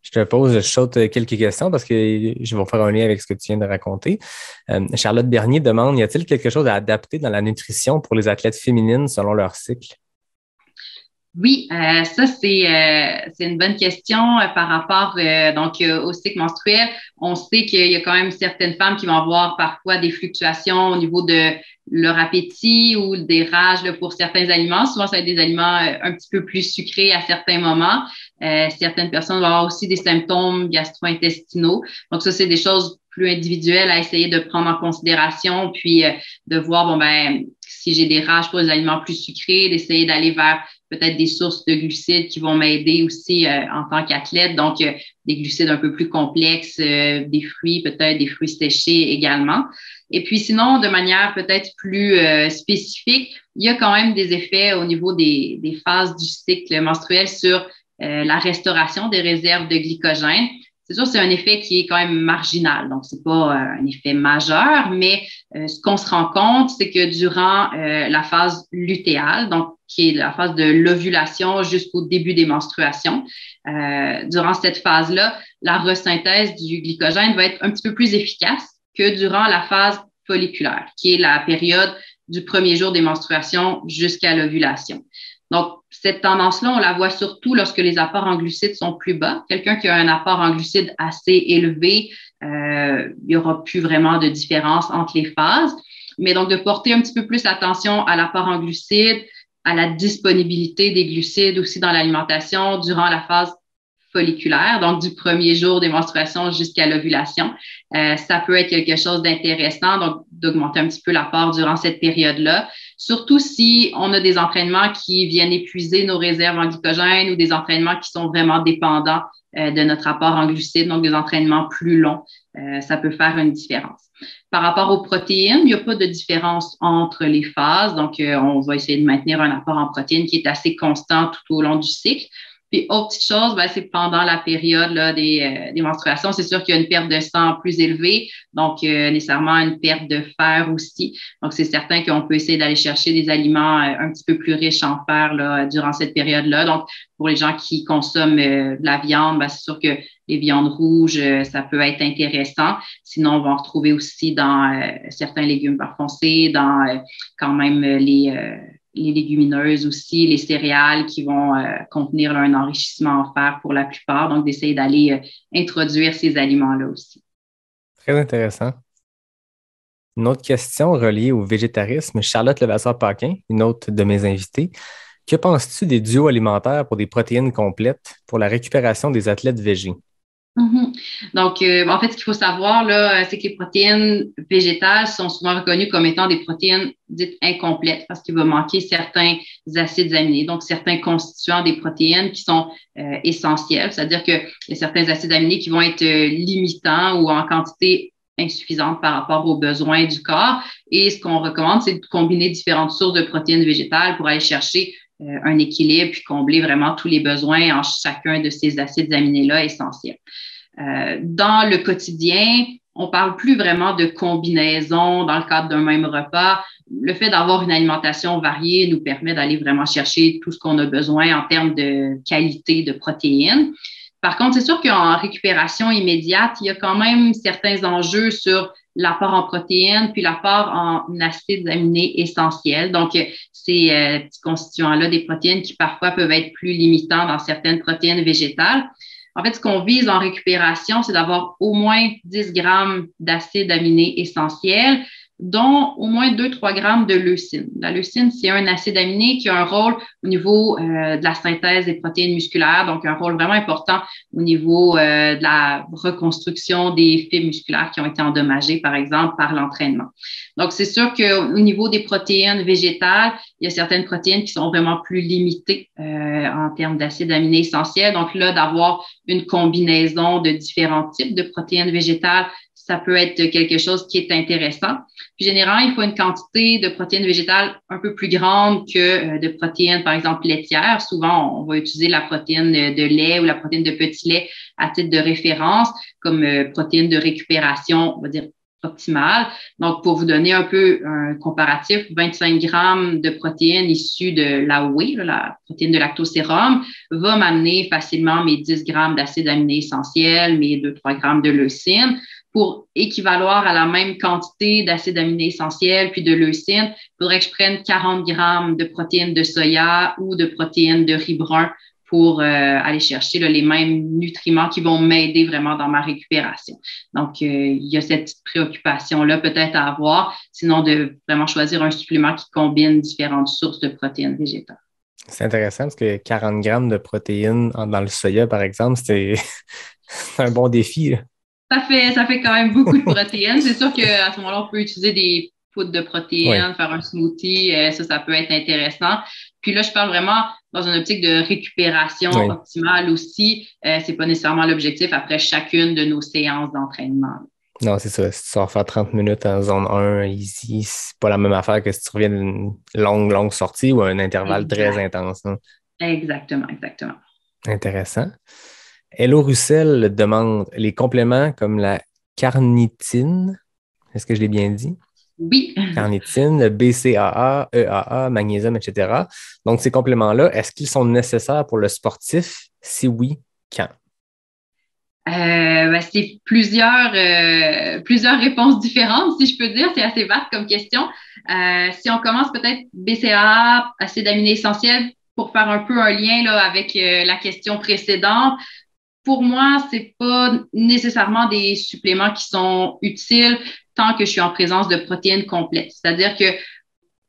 Je saute quelques questions parce que je vais faire un lien avec ce que tu viens de raconter. Charlotte Bernier demande, y a-t-il quelque chose à adapter dans la nutrition pour les athlètes féminines selon leur cycle? Oui, ça c'est une bonne question par rapport au cycle menstruel. On sait qu'il y a quand même certaines femmes qui vont avoir parfois des fluctuations au niveau de leur appétit ou des rages là, pour certains aliments. Souvent, ça va être des aliments un petit peu plus sucrés à certains moments. Certaines personnes vont avoir aussi des symptômes gastro-intestinaux. Donc ça, c'est des choses plus individuelles à essayer de prendre en considération, puis de voir si j'ai des rages pour les aliments plus sucrés, d'essayer d'aller vers peut-être des sources de glucides qui vont m'aider aussi en tant qu'athlète. Donc, des glucides un peu plus complexes, des fruits, peut-être des fruits séchés également. Et puis sinon, de manière peut-être plus spécifique, il y a quand même des effets au niveau des phases du cycle menstruel sur la restauration des réserves de glycogène. C'est sûr, c'est un effet qui est quand même marginal, donc c'est pas un effet majeur, mais ce qu'on se rend compte, c'est que durant la phase lutéale, donc qui est la phase de l'ovulation jusqu'au début des menstruations, durant cette phase-là, la resynthèse du glycogène va être un petit peu plus efficace que durant la phase folliculaire, qui est la période du premier jour des menstruations jusqu'à l'ovulation. Donc, cette tendance-là, on la voit surtout lorsque les apports en glucides sont plus bas. Quelqu'un qui a un apport en glucides assez élevé, il n'y aura plus vraiment de différence entre les phases. Mais donc, de porter un petit peu plus attention à l'apport en glucides, à la disponibilité des glucides aussi dans l'alimentation durant la phase folliculaire, donc du premier jour des menstruations jusqu'à l'ovulation. Ça peut être quelque chose d'intéressant, donc d'augmenter un petit peu l'apport durant cette période-là, surtout si on a des entraînements qui viennent épuiser nos réserves en glycogène ou des entraînements qui sont vraiment dépendants de notre apport en glucides, donc des entraînements plus longs. Ça peut faire une différence. Par rapport aux protéines, il n'y a pas de différence entre les phases, donc on va essayer de maintenir un apport en protéines qui est assez constant tout au long du cycle. Puis, autre petite chose, c'est pendant la période là, des menstruations, c'est sûr qu'il y a une perte de sang plus élevée, donc nécessairement une perte de fer aussi. Donc, c'est certain qu'on peut essayer d'aller chercher des aliments un petit peu plus riches en fer là, durant cette période-là. Donc, pour les gens qui consomment de la viande, c'est sûr que les viandes rouges, ça peut être intéressant. Sinon, on va en retrouver aussi dans certains légumes beurre foncé, dans quand même les légumineuses aussi, les céréales qui vont contenir un enrichissement en fer pour la plupart. Donc, d'essayer d'aller introduire ces aliments-là aussi. Très intéressant. Une autre question reliée au végétarisme. Charlotte Levasseur-Paquin, une autre de mes invités. Que penses-tu des duos alimentaires pour des protéines complètes pour la récupération des athlètes végés? Donc, en fait, ce qu'il faut savoir, là, c'est que les protéines végétales sont souvent reconnues comme étant des protéines dites incomplètes parce qu'il va manquer certains acides aminés, donc certains constituants des protéines qui sont essentiels. C'est-à-dire qu'il y a certains acides aminés qui vont être limitants ou en quantité insuffisante par rapport aux besoins du corps. Et ce qu'on recommande, c'est de combiner différentes sources de protéines végétales pour aller chercher un équilibre puis combler vraiment tous les besoins en chacun de ces acides aminés-là essentiels. Dans le quotidien, on parle plus vraiment de combinaison dans le cadre d'un même repas. Le fait d'avoir une alimentation variée nous permet d'aller vraiment chercher tout ce qu'on a besoin en termes de qualité de protéines. Par contre, c'est sûr qu'en récupération immédiate, il y a quand même certains enjeux sur l'apport en protéines, puis l'apport en acides aminés essentiels. Donc, ces petits constituants-là des protéines qui parfois peuvent être plus limitants dans certaines protéines végétales. En fait, ce qu'on vise en récupération, c'est d'avoir au moins 10 grammes d'acides aminés essentiels, dont au moins 2-3 grammes de leucine. La leucine, c'est un acide aminé qui a un rôle au niveau de la synthèse des protéines musculaires, donc un rôle vraiment important au niveau de la reconstruction des fibres musculaires qui ont été endommagées, par exemple, par l'entraînement. Donc, c'est sûr qu'au niveau des protéines végétales, il y a certaines protéines qui sont vraiment plus limitées en termes d'acides aminés essentiels. Donc là, d'avoir une combinaison de différents types de protéines végétales, ça peut être quelque chose qui est intéressant. Puis généralement, il faut une quantité de protéines végétales un peu plus grande que de protéines, par exemple, laitières. Souvent, on va utiliser la protéine de lait ou la protéine de petit lait à titre de référence comme protéine de récupération, on va dire, optimale. Donc, pour vous donner un peu un comparatif, 25 grammes de protéines issues de la whey, la protéine de lactosérum, va m'amener facilement mes 10 grammes d'acides aminés essentiels, mes 2-3 grammes de leucine. Pour équivaloir à la même quantité d'acides aminés essentiels puis de leucine, il faudrait que je prenne 40 grammes de protéines de soya ou de protéines de riz brun pour aller chercher les mêmes nutriments qui vont m'aider vraiment dans ma récupération. Donc, il y a cette petite préoccupation-là peut-être à avoir, sinon de vraiment choisir un supplément qui combine différentes sources de protéines végétales. C'est intéressant parce que 40 grammes de protéines dans le soya, par exemple, c'est un bon défi, là. Ça fait quand même beaucoup de protéines. C'est sûr qu'à ce moment-là, on peut utiliser des poudres de protéines, faire un smoothie, ça peut être intéressant. Puis là, je parle vraiment dans une optique de récupération optimale aussi. C'est pas nécessairement l'objectif après chacune de nos séances d'entraînement. Non, c'est ça. Si tu vas faire 30 minutes en zone 1, easy, c'est pas la même affaire que si tu reviens d'une longue sortie ou un intervalle très intense. Hein. Exactement. Intéressant. Hello Roussel demande les compléments comme la carnitine. Est-ce que je l'ai bien dit? Oui. Carnitine, le BCAA, EAA, magnésium, etc. Donc, ces compléments-là, est-ce qu'ils sont nécessaires pour le sportif? Si oui, quand? C'est plusieurs réponses différentes, si je peux dire. C'est assez vaste comme question. Si on commence peut-être BCAA, acides aminés essentiels, pour faire un peu un lien là, avec la question précédente, pour moi, c'est pas nécessairement des suppléments qui sont utiles tant que je suis en présence de protéines complètes. C'est-à-dire que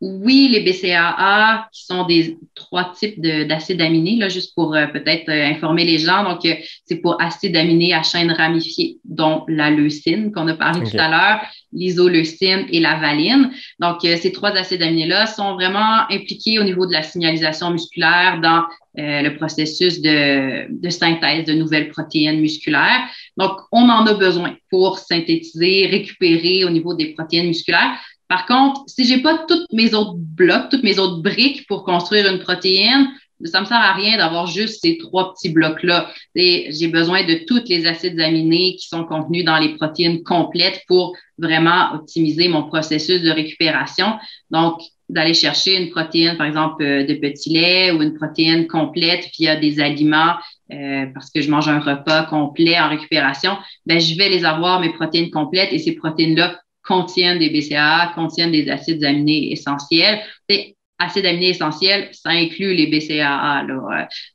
oui, les BCAA, qui sont des 3 types d'acides aminés, là, juste pour peut-être informer les gens. Donc, c'est pour acides aminés à chaîne ramifiée, dont la leucine qu'on a parlé tout à l'heure, l'isoleucine et la valine. Donc, ces 3 acides aminés-là sont vraiment impliqués au niveau de la signalisation musculaire dans le processus de synthèse de nouvelles protéines musculaires. Donc, on en a besoin pour synthétiser, récupérer au niveau des protéines musculaires. Par contre, si j'ai pas tous mes autres blocs, toutes mes autres briques pour construire une protéine, ça me sert à rien d'avoir juste ces 3 petits blocs-là. J'ai besoin de tous les acides aminés qui sont contenus dans les protéines complètes pour vraiment optimiser mon processus de récupération. Donc, d'aller chercher une protéine, par exemple, de petit lait ou une protéine complète via des aliments parce que je mange un repas complet en récupération, je vais les avoir, mes protéines complètes, et ces protéines-là contiennent des BCAA, contiennent des acides aminés essentiels. Les acides aminés essentiels, ça inclut les BCAA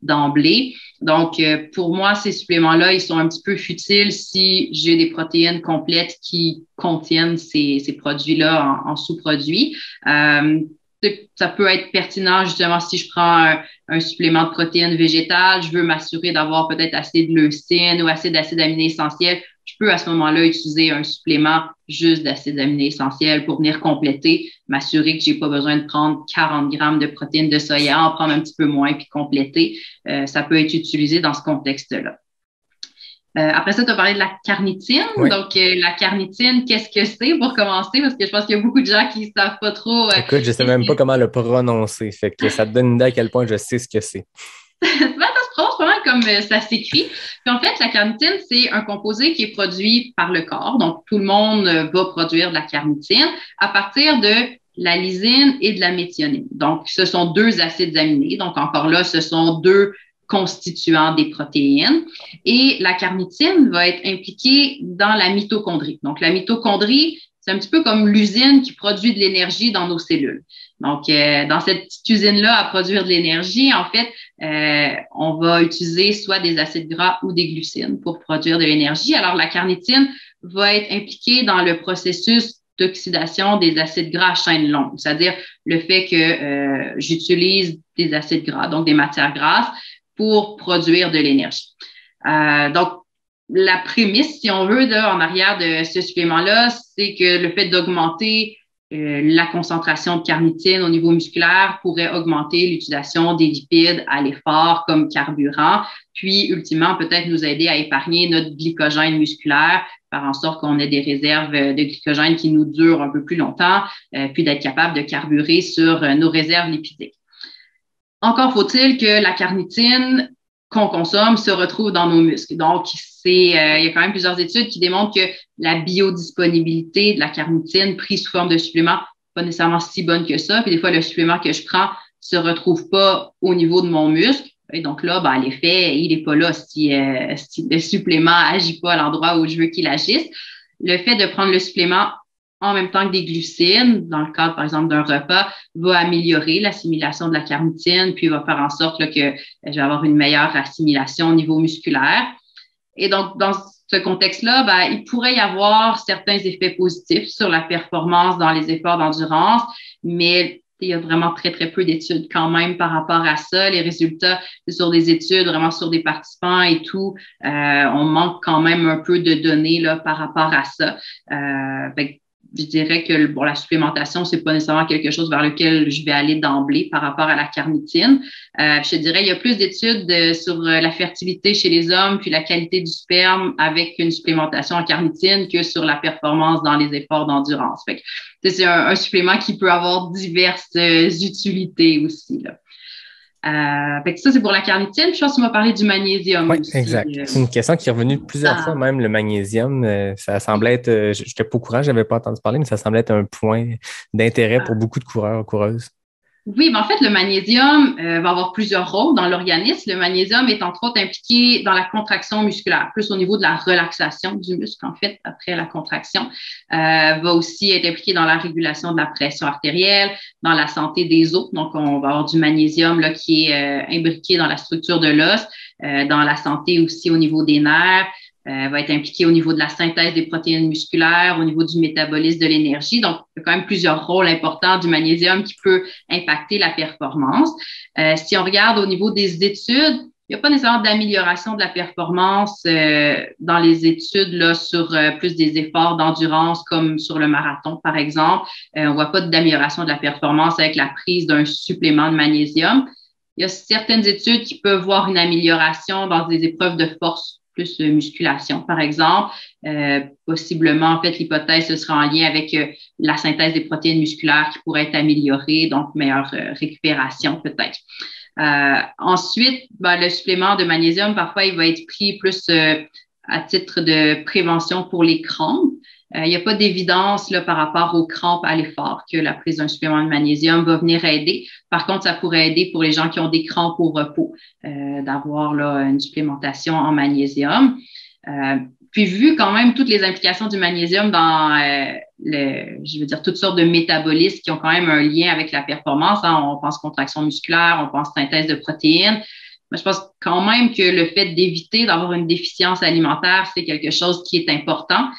d'emblée. Donc, pour moi, ces suppléments-là, ils sont un petit peu futiles si j'ai des protéines complètes qui contiennent ces produits-là en sous-produits. Ça peut être pertinent justement si je prends un supplément de protéines végétales, je veux m'assurer d'avoir peut-être assez de leucine ou assez d'acides aminés essentiels. Je peux à ce moment-là utiliser un supplément juste d'acides aminés essentiels pour venir compléter, m'assurer que j'ai pas besoin de prendre 40 grammes de protéines de soya, en prendre un petit peu moins puis compléter. Ça peut être utilisé dans ce contexte-là. Après ça, tu as parlé de la carnitine. Oui. Donc, la carnitine, qu'est-ce que c'est pour commencer? Parce que je pense qu'il y a beaucoup de gens qui ne savent pas trop. Écoute, je ne sais même pas comment le prononcer. Fait que ça te donne une idée à quel point je sais ce que c'est. Ça se prononce pas mal comme ça s'écrit. Puis en fait, la carnitine, c'est un composé qui est produit par le corps. Donc, tout le monde va produire de la carnitine à partir de la lysine et de la méthionine. Donc, ce sont 2 acides aminés. Donc, encore là, ce sont 2 constituants des protéines. Et la carnitine va être impliquée dans la mitochondrie. Donc, la mitochondrie, c'est un petit peu comme l'usine qui produit de l'énergie dans nos cellules. Donc, dans cette petite usine-là à produire de l'énergie, en fait, on va utiliser soit des acides gras ou des glucides pour produire de l'énergie. Alors, la carnitine va être impliquée dans le processus d'oxydation des acides gras à chaîne longue, c'est-à-dire le fait que j'utilise des acides gras, donc des matières grasses, pour produire de l'énergie. Donc, la prémisse, si on veut, en arrière de ce supplément-là, c'est que le fait d'augmenter la concentration de carnitine au niveau musculaire pourrait augmenter l'utilisation des lipides à l'effort comme carburant, puis ultimement peut-être nous aider à épargner notre glycogène musculaire, faire en sorte qu'on ait des réserves de glycogène qui nous durent un peu plus longtemps, puis d'être capable de carburer sur nos réserves lipidiques. Encore faut-il que la carnitine qu'on consomme se retrouve dans nos muscles. Donc, il y a quand même plusieurs études qui démontrent que la biodisponibilité de la carnitine prise sous forme de supplément n'est pas nécessairement si bonne que ça. Puis des fois, le supplément que je prends se retrouve pas au niveau de mon muscle. Et donc là, l'effet, il n'est pas là si le supplément agit pas à l'endroit où je veux qu'il agisse. Le fait de prendre le supplément en même temps que des glucides, dans le cadre, par exemple, d'un repas, va améliorer l'assimilation de la carnitine, puis va faire en sorte là, que je vais avoir une meilleure assimilation au niveau musculaire. Et donc, dans ce contexte-là, il pourrait y avoir certains effets positifs sur la performance dans les efforts d'endurance, mais il y a vraiment très, très peu d'études quand même par rapport à ça. Les résultats, c'est sur des études vraiment sur des participants et tout. On manque quand même un peu de données là, par rapport à ça. Je dirais que la supplémentation, c'est pas nécessairement quelque chose vers lequel je vais aller d'emblée par rapport à la carnitine. Je dirais il y a plus d'études sur la fertilité chez les hommes puis la qualité du sperme avec une supplémentation en carnitine que sur la performance dans les efforts d'endurance. Fait que, c'est un supplément qui peut avoir diverses utilités aussi, là. Fait que ça, c'est pour la carnitine. Je pense que tu m'as parlé du magnésium Oui, aussi. exact. C'est une question qui est revenue plusieurs fois, même le magnésium. Ça semblait être, je n'étais pas au courant, je n'avais pas entendu parler, mais ça semblait être un point d'intérêt pour beaucoup de coureurs ou coureuses. Oui, en fait, le magnésium va avoir plusieurs rôles dans l'organisme. Le magnésium est entre autres impliqué dans la contraction musculaire, plus au niveau de la relaxation du muscle, en fait, après la contraction. Va aussi être impliqué dans la régulation de la pression artérielle, dans la santé des os. Donc, on va avoir du magnésium là, qui est imbriqué dans la structure de l'os, dans la santé aussi au niveau des nerfs. Va être impliqué au niveau de la synthèse des protéines musculaires, au niveau du métabolisme de l'énergie. Donc, il y a quand même plusieurs rôles importants du magnésium qui peut impacter la performance. Si on regarde au niveau des études, il n'y a pas nécessairement d'amélioration de la performance dans les études là, sur plus des efforts d'endurance comme sur le marathon, par exemple. On ne voit pas d'amélioration de la performance avec la prise d'un supplément de magnésium. Il y a certaines études qui peuvent voir une amélioration dans des épreuves de force plus de musculation, par exemple. Possiblement, en fait, l'hypothèse, ce sera en lien avec la synthèse des protéines musculaires qui pourrait être améliorée, donc meilleure récupération peut-être. Ensuite, le supplément de magnésium, parfois, il va être pris plus à titre de prévention pour les crampes. Il n'y a pas d'évidence là, par rapport aux crampes à l'effort que la prise d'un supplément de magnésium va venir aider. Par contre, ça pourrait aider pour les gens qui ont des crampes au repos d'avoir là, une supplémentation en magnésium. Puis, vu quand même toutes les implications du magnésium dans toutes sortes de métabolismes qui ont quand même un lien avec la performance, hein, on pense contraction musculaire, on pense synthèse de protéines. Mais je pense quand même que le fait d'éviter d'avoir une déficience alimentaire, c'est quelque chose qui est important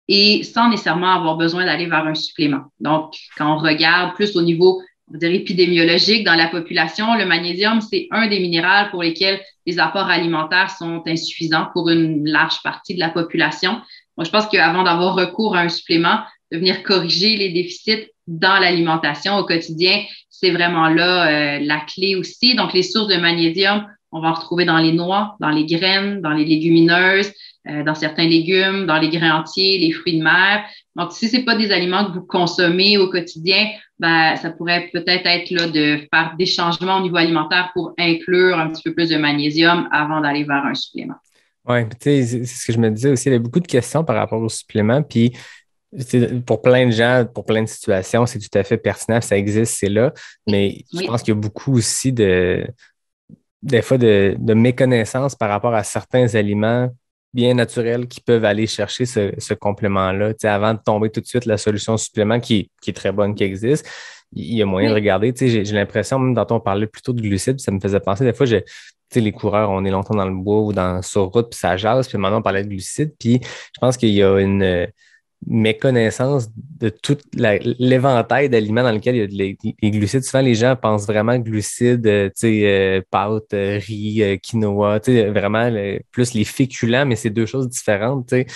et sans nécessairement avoir besoin d'aller vers un supplément. Donc, quand on regarde plus au niveau épidémiologique dans la population, le magnésium, c'est un des minéraux pour lesquels les apports alimentaires sont insuffisants pour une large partie de la population. Moi, je pense qu'avant d'avoir recours à un supplément, de venir corriger les déficits dans l'alimentation au quotidien, c'est vraiment là la clé aussi. Donc, les sources de magnésium, on va en retrouver dans les noix, dans les graines, dans les légumineuses, dans certains légumes, dans les grains entiers, les fruits de mer. Donc, si ce n'est pas des aliments que vous consommez au quotidien, ça pourrait peut-être être là de faire des changements au niveau alimentaire pour inclure un petit peu plus de magnésium avant d'aller vers un supplément. Oui, tu sais, c'est ce que je me disais aussi. Il y avait beaucoup de questions par rapport au supplément. Puis, pour plein de gens, pour plein de situations, c'est tout à fait pertinent, ça existe, c'est là. Mais je pense qu'il y a beaucoup aussi des fois de méconnaissance par rapport à certains aliments bien naturels qui peuvent aller chercher ce complément-là. Tu sais, avant de tomber tout de suite la solution supplément qui est très bonne, qui existe, il y a moyen de regarder. Tu sais, j'ai l'impression, même quand on parlait plutôt de glucides, ça me faisait penser des fois, tu sais, les coureurs, on est longtemps dans le bois ou sur route, puis ça jase, puis maintenant on parlait de glucides, puis je pense qu'il y a une méconnaissance de tout l'éventail d'aliments dans lequel il y a les glucides. Souvent, les gens pensent vraiment glucides, pâtes, riz, quinoa, vraiment plus les féculents, mais c'est deux choses différentes. Puis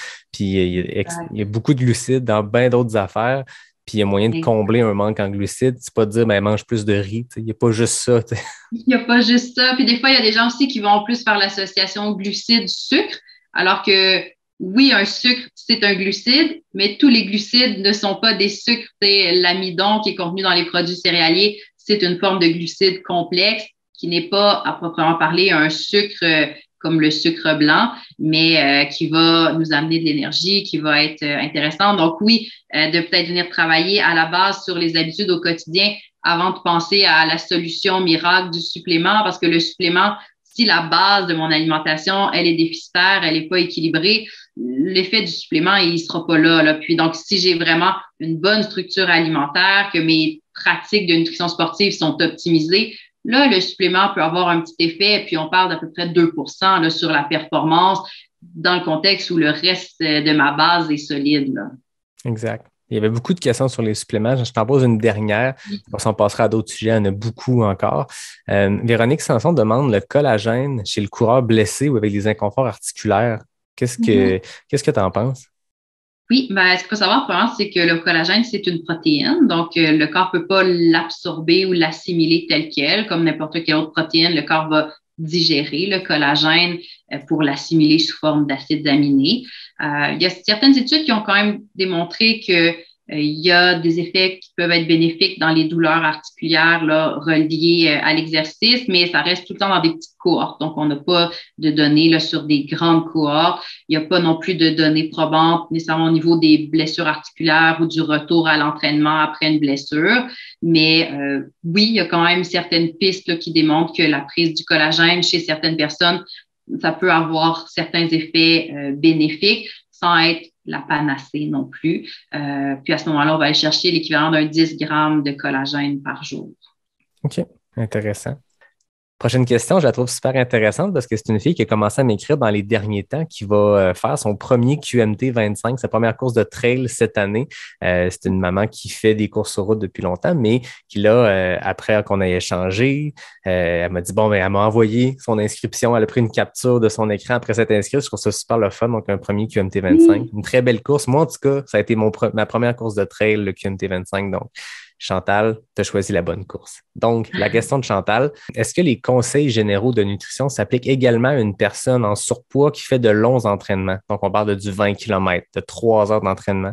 il y a beaucoup de glucides dans bien d'autres affaires. Puis il y a moyen de combler un manque en glucides. C'est pas de dire, mange plus de riz. Il n'y a pas juste ça. T'sais. Il n'y a pas juste ça. Puis des fois, il y a des gens aussi qui vont plus faire l'association glucides-sucre, alors que oui, un sucre, c'est un glucide, mais tous les glucides ne sont pas des sucres. L'amidon qui est contenu dans les produits céréaliers, c'est une forme de glucide complexe qui n'est pas à proprement parler un sucre comme le sucre blanc, mais qui va nous amener de l'énergie, qui va être intéressant. Donc oui, de peut-être venir travailler à la base sur les habitudes au quotidien avant de penser à la solution miracle du supplément, parce que le supplément, si la base de mon alimentation, elle est déficitaire, elle n'est pas équilibrée, l'effet du supplément, il ne sera pas là. Puis donc, si j'ai vraiment une bonne structure alimentaire, que mes pratiques de nutrition sportive sont optimisées, là, le supplément peut avoir un petit effet, puis on parle d'à peu près 2 là, sur la performance dans le contexte où le reste de ma base est solide. Là. Exact. Il y avait beaucoup de questions sur les suppléments. Je t'en pose une dernière. On s'en passera à d'autres sujets. Il y en a beaucoup encore. Véronique Sanson demande le collagène chez le coureur blessé ou avec des inconforts articulaires. Qu'est-ce que tu en penses? Oui, ce qu'il faut savoir, premièrement, c'est que le collagène, c'est une protéine. Donc, le corps ne peut pas l'absorber ou l'assimiler tel quel. Comme n'importe quelle autre protéine, le corps va digérer le collagène pour l'assimiler sous forme d'acides aminés. Il y a certaines études qui ont quand même démontré que il y a des effets qui peuvent être bénéfiques dans les douleurs articulaires là, reliées à l'exercice, mais ça reste tout le temps dans des petites cohortes. Donc, on n'a pas de données là, sur des grandes cohortes. Il n'y a pas non plus de données probantes nécessairement au niveau des blessures articulaires ou du retour à l'entraînement après une blessure. Mais oui, il y a quand même certaines pistes là, qui démontrent que la prise du collagène chez certaines personnes, ça peut avoir certains effets bénéfiques sans être la panacée non plus. Puis à ce moment-là, on va aller chercher l'équivalent d'un 10 grammes de collagène par jour. OK, intéressant. Prochaine question, je la trouve super intéressante parce que c'est une fille qui a commencé à m'écrire dans les derniers temps, qui va faire son premier QMT 25, sa première course de trail cette année. C'est une maman qui fait des courses sur route depuis longtemps, mais qui là, après qu'on ait échangé, elle m'a dit, elle m'a envoyé son inscription, elle a pris une capture de son écran après s'être inscrite. Je trouve ça super le fun, donc un premier QMT 25. Une très belle course. Moi, en tout cas, ça a été ma première course de trail, le QMT 25, donc Chantal, tu as choisi la bonne course. Donc, la question de Chantal, est-ce que les conseils généraux de nutrition s'appliquent également à une personne en surpoids qui fait de longs entraînements? Donc, on parle de du 20 km, de 3 heures d'entraînement.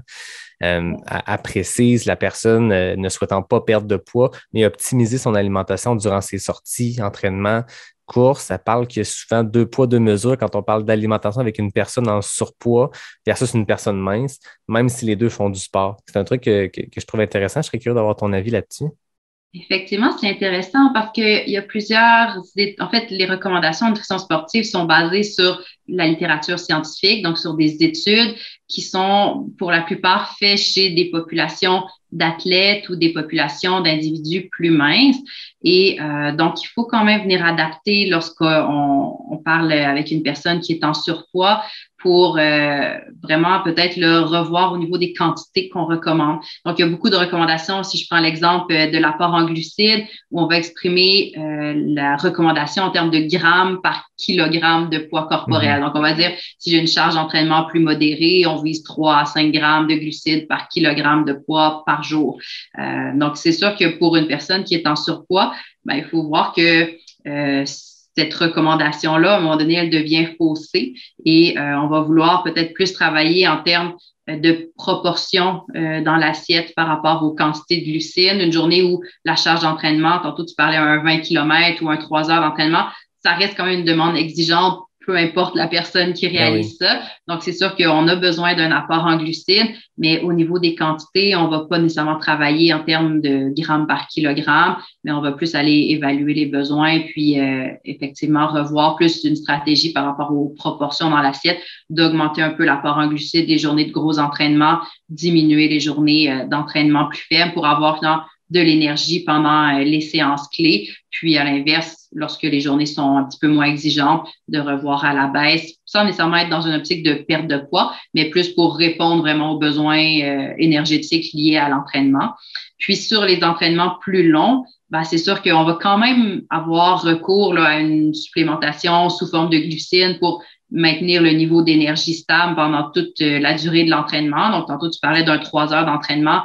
Elle précise, la personne ne souhaitant pas perdre de poids, mais optimiser son alimentation durant ses sorties, entraînements, courses. Elle parle qu'il y a souvent 2 poids, 2 mesures quand on parle d'alimentation avec une personne en surpoids versus une personne mince, même si les deux font du sport. C'est un truc que je trouve intéressant. Je serais curieux d'avoir ton avis là-dessus. Effectivement, c'est intéressant parce qu'il y a plusieurs... En fait, les recommandations de nutrition sportive sont basées sur la littérature scientifique, donc sur des études qui sont pour la plupart faites chez des populations d'athlètes ou des populations d'individus plus minces. Et donc, il faut quand même venir adapter lorsqu'on parle avec une personne qui est en surpoids pour vraiment peut-être le revoir au niveau des quantités qu'on recommande. Donc, il y a beaucoup de recommandations. Si je prends l'exemple de l'apport en glucides, où on va exprimer la recommandation en termes de grammes par kilogramme de poids corporel. Donc, on va dire, si j'ai une charge d'entraînement plus modérée, on vise 3 à 5 grammes de glucides par kilogramme de poids par jour. Donc, c'est sûr que pour une personne qui est en surpoids, il faut voir que cette recommandation-là, à un moment donné, elle devient faussée et on va vouloir peut-être plus travailler en termes de proportion dans l'assiette par rapport aux quantités de glucides. Une journée où la charge d'entraînement, tantôt tu parlais un 20 km ou un 3 heures d'entraînement, ça reste quand même une demande exigeante, peu importe la personne qui réalise ça. Donc, c'est sûr qu'on a besoin d'un apport en glucides, mais au niveau des quantités, on va pas nécessairement travailler en termes de grammes par kilogramme, mais on va plus aller évaluer les besoins, puis effectivement revoir plus une stratégie par rapport aux proportions dans l'assiette, d'augmenter un peu l'apport en glucides des journées de gros entraînements, diminuer les journées d'entraînement plus faibles pour avoir finalement de l'énergie pendant les séances clés. Puis, à l'inverse, lorsque les journées sont un petit peu moins exigeantes, de revoir à la baisse, sans nécessairement être dans une optique de perte de poids, mais plus pour répondre vraiment aux besoins énergétiques liés à l'entraînement. Puis, sur les entraînements plus longs, c'est sûr qu'on va quand même avoir recours là, à une supplémentation sous forme de glucides pour maintenir le niveau d'énergie stable pendant toute la durée de l'entraînement. Donc, tantôt, tu parlais d'un 3 heures d'entraînement.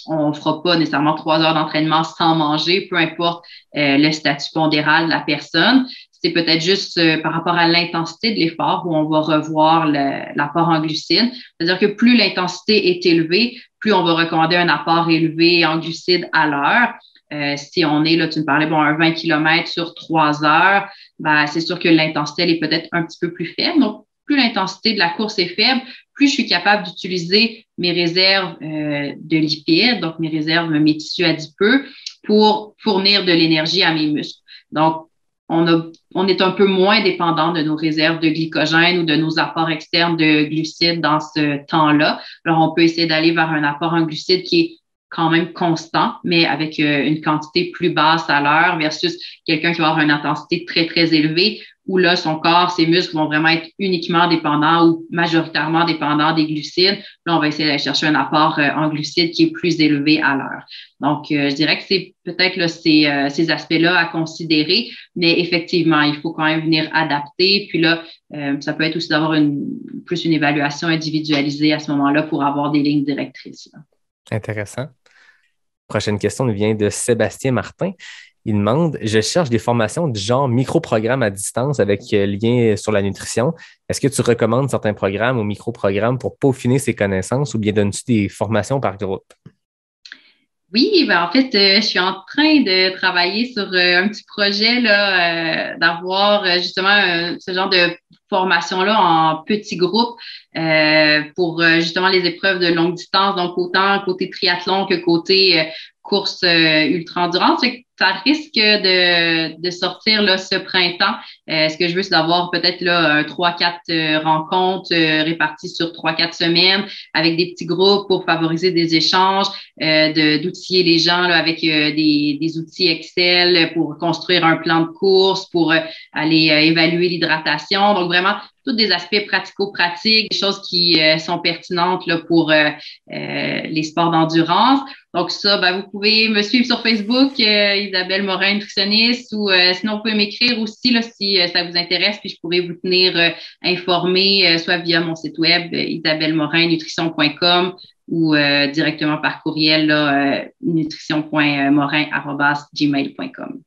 On ne fera pas nécessairement 3 heures d'entraînement sans manger, peu importe le statut pondéral de la personne. C'est peut-être juste par rapport à l'intensité de l'effort où on va revoir l'apport en glucides. C'est-à-dire que plus l'intensité est élevée, plus on va recommander un apport élevé en glucides à l'heure. Si on est, là, tu me parlais, un 20 km sur 3 heures, ben, c'est sûr que l'intensité, elle est peut-être un petit peu plus faible. Donc, plus l'intensité de la course est faible, plus je suis capable d'utiliser mes réserves de lipides, donc mes réserves, mes tissus adipeux, pour fournir de l'énergie à mes muscles. Donc, on est un peu moins dépendant de nos réserves de glycogène ou de nos apports externes de glucides dans ce temps-là. Alors, on peut essayer d'aller vers un apport en glucides qui est quand même constant, mais avec une quantité plus basse à l'heure versus quelqu'un qui va avoir une intensité très, très élevée où là, son corps, ses muscles vont vraiment être uniquement dépendants ou majoritairement dépendants des glucides. Là, on va essayer d'aller chercher un apport en glucides qui est plus élevé à l'heure. Donc, je dirais que c'est peut-être là, ces aspects-là à considérer, mais effectivement, il faut quand même venir adapter. Puis là, ça peut être aussi d'avoir plus une évaluation individualisée à ce moment-là pour avoir des lignes directrices. Là. Intéressant. Prochaine question nous vient de Sébastien Martin. Il demande, je cherche des formations du genre micro-programme à distance avec lien sur la nutrition. Est-ce que tu recommandes certains programmes ou micro-programmes pour peaufiner ses connaissances ou bien donnes-tu des formations par groupe? Oui, ben en fait, je suis en train de travailler sur un petit projet là, d'avoir justement ce genre de formation-là en petits groupes pour justement les épreuves de longue distance, donc autant côté triathlon que côté course ultra-endurance. Ça risque de sortir là, ce printemps. Ce que je veux, c'est d'avoir peut-être là 3-4 rencontres réparties sur 3-4 semaines avec des petits groupes pour favoriser des échanges, d'outiller les gens là, avec des outils Excel pour construire un plan de course, pour aller évaluer l'hydratation. Donc, vraiment, tous des aspects pratico-pratiques, des choses qui sont pertinentes là, pour les sports d'endurance. Donc ça, ben, vous pouvez me suivre sur Facebook, Isabelle Morin, nutritionniste, ou sinon vous pouvez m'écrire aussi là, si ça vous intéresse, puis je pourrais vous tenir informé, soit via mon site web, isabellemorinnutrition.com ou directement par courriel, nutrition.morin@gmail.com.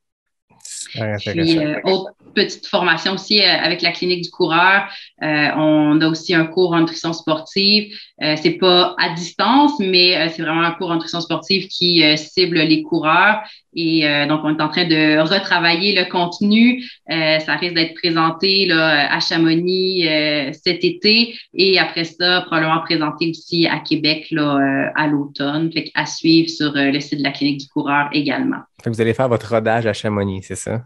Puis, autre petite formation aussi avec la clinique du coureur. On a aussi un cours en nutrition sportive. C'est pas à distance, mais c'est vraiment un cours en nutrition sportive qui cible les coureurs. Et donc, on est en train de retravailler le contenu. Ça risque d'être présenté là, à Chamonix cet été. Et après ça, probablement présenté aussi à Québec là, à l'automne. Fait qu'à suivre sur le site de la clinique du coureur également. Fait que vous allez faire votre rodage à Chamonix, c'est ça?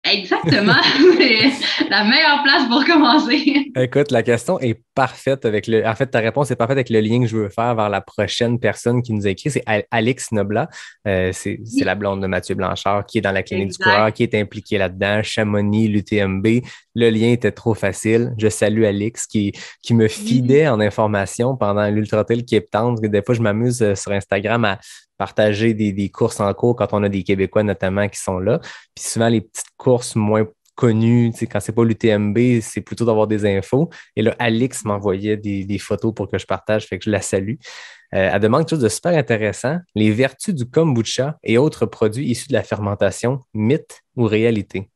Exactement. C'est la meilleure place pour commencer. Écoute, la question est parfaite avec En fait, ta réponse est parfaite avec le lien que je veux faire vers la prochaine personne qui nous a écrit. C'est Alix Noblat. C'est la blonde de Mathieu Blanchard qui est dans la clinique du coureur, qui est impliquée là-dedans. Chamonix, l'UTMB. Le lien était trop facile. Je salue Alix qui me fidait en information pendant l'Ultra Trail Cape Town. Parce que des fois, je m'amuse sur Instagram à partager des courses en cours quand on a des Québécois notamment qui sont là. Puis souvent, les petites courses moins connues, quand c'est pas l'UTMB, c'est plutôt d'avoir des infos. Et là, Alix m'envoyait des photos pour que je partage, fait que je la salue. Elle demande quelque chose de super intéressant. Les vertus du kombucha et autres produits issus de la fermentation, mythe ou réalité?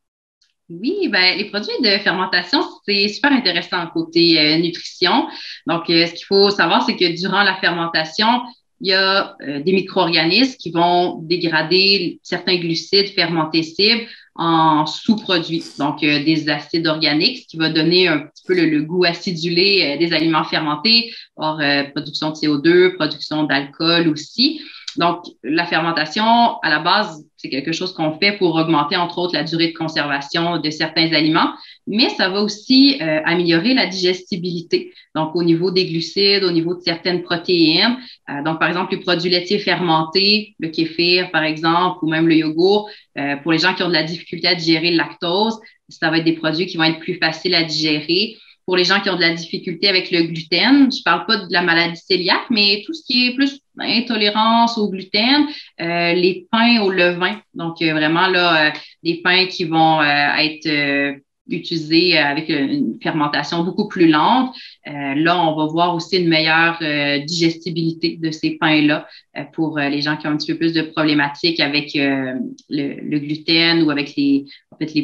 Oui, ben les produits de fermentation, c'est super intéressant côté nutrition. Donc, ce qu'il faut savoir, c'est que durant la fermentation, il y a des micro-organismes qui vont dégrader certains glucides fermentés cibles en sous-produits, donc des acides organiques, ce qui va donner un petit peu le goût acidulé des aliments fermentés, hors production de CO2, production d'alcool aussi. Donc, la fermentation, à la base, c'est quelque chose qu'on fait pour augmenter, entre autres, la durée de conservation de certains aliments, mais ça va aussi améliorer la digestibilité. Donc, au niveau des glucides, au niveau de certaines protéines. Donc, par exemple, les produits laitiers fermentés, le kéfir, par exemple, ou même le yogourt, pour les gens qui ont de la difficulté à digérer le lactose, ça va être des produits qui vont être plus faciles à digérer. Pour les gens qui ont de la difficulté avec le gluten, je parle pas de la maladie cœliaque, mais tout ce qui est plus intolérance au gluten, les pains au levain. Donc, vraiment, là, des pains qui vont être utilisés avec une fermentation beaucoup plus lente. Là, on va voir aussi une meilleure digestibilité de ces pains-là pour les gens qui ont un petit peu plus de problématiques avec le gluten ou avec les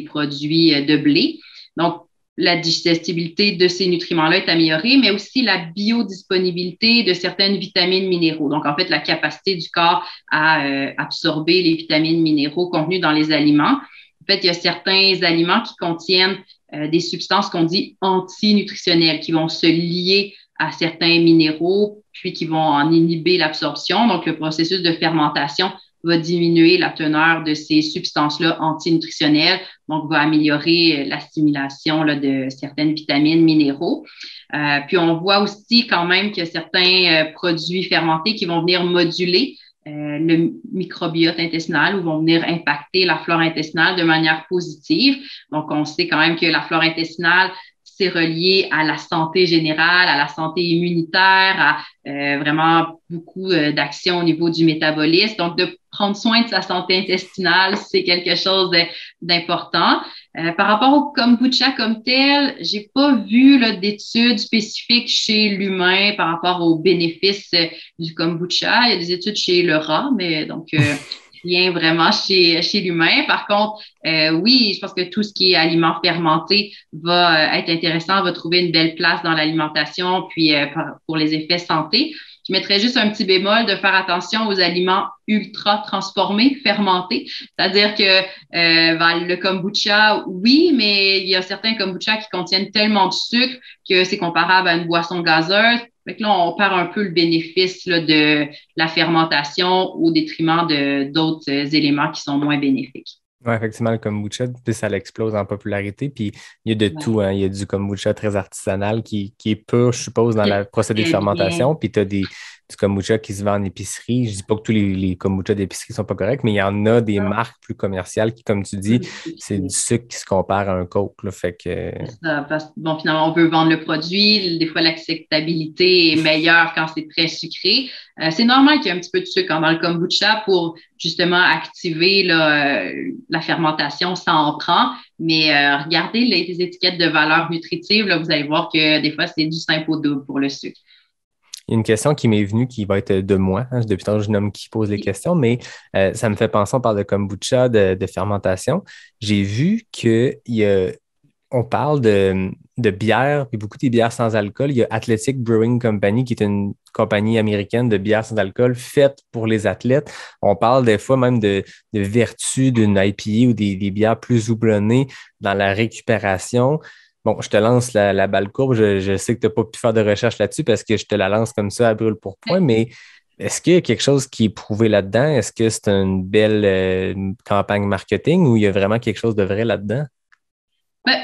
produits de blé. Donc, la digestibilité de ces nutriments-là est améliorée, mais aussi la biodisponibilité de certaines vitamines minéraux. Donc, en fait, la capacité du corps à absorber les vitamines minéraux contenus dans les aliments. En fait, il y a certains aliments qui contiennent des substances qu'on dit antinutritionnelles, qui vont se lier à certains minéraux, puis qui vont en inhiber l'absorption. Donc, le processus de fermentation va diminuer la teneur de ces substances-là antinutritionnelles, donc va améliorer l'assimilation là, de certaines vitamines, minéraux. Puis on voit aussi quand même que certains produits fermentés qui vont venir moduler le microbiote intestinal ou vont venir impacter la flore intestinale de manière positive. Donc, on sait quand même que la flore intestinale, c'est relié à la santé générale, à la santé immunitaire, à vraiment beaucoup d'actions au niveau du métabolisme. Donc, de prendre soin de sa santé intestinale, c'est quelque chose d'important. Par rapport au kombucha comme tel, j'ai pas vu là, d'études spécifiques chez l'humain par rapport aux bénéfices du kombucha. Il y a des études chez le rat, mais donc rien vraiment chez l'humain. Par contre, oui, je pense que tout ce qui est aliments fermentés va être intéressant, va trouver une belle place dans l'alimentation, puis pour les effets santé. Je mettrais juste un petit bémol de faire attention aux aliments ultra transformés, fermentés. C'est-à-dire que le kombucha, oui, mais il y a certains kombucha qui contiennent tellement de sucre que c'est comparable à une boisson gazeuse. Fait que là, on perd un peu le bénéfice là, de la fermentation au détriment d'autres éléments qui sont moins bénéfiques. Oui, effectivement, le kombucha, puis ça l'explose en popularité. Puis il y a de tout. Hein. Il y a du kombucha très artisanal qui est pur, je suppose, dans le procédé de fermentation. Puis tu as du kombucha qui se vend en épicerie. Je ne dis pas que tous les kombucha d'épicerie ne sont pas corrects, mais il y en a des marques plus commerciales qui, comme tu dis, c'est du sucre qui se compare à un Coke. Là, fait que... Bon, finalement, on veut vendre le produit. Des fois, l'acceptabilité est meilleure quand c'est très sucré. C'est normal qu'il y ait un petit peu de sucre dans le kombucha pour justement activer la fermentation, ça en prend. Mais regardez les étiquettes de valeur nutritive, là, vous allez voir que des fois, c'est du simple au double pour le sucre. Il y a une question qui m'est venue qui va être de moi. Hein, depuis tantôt, je nomme qui pose les questions, mais ça me fait penser, on parle de kombucha, de fermentation. J'ai vu qu'on parle de bière, puis beaucoup des bières sans alcool. Il y a Athletic Brewing Company, qui est une compagnie américaine de bières sans alcool faite pour les athlètes. On parle des fois même de vertu d'une IPA ou des bières plus houblonnées dans la récupération. Bon, je te lance la balle courbe. Je sais que tu n'as pas pu faire de recherche là-dessus parce que je te la lance comme ça à brûle pour point, mais est-ce qu'il y a quelque chose qui est prouvé là-dedans? Est-ce que c'est une belle campagne marketing ou il y a vraiment quelque chose de vrai là-dedans?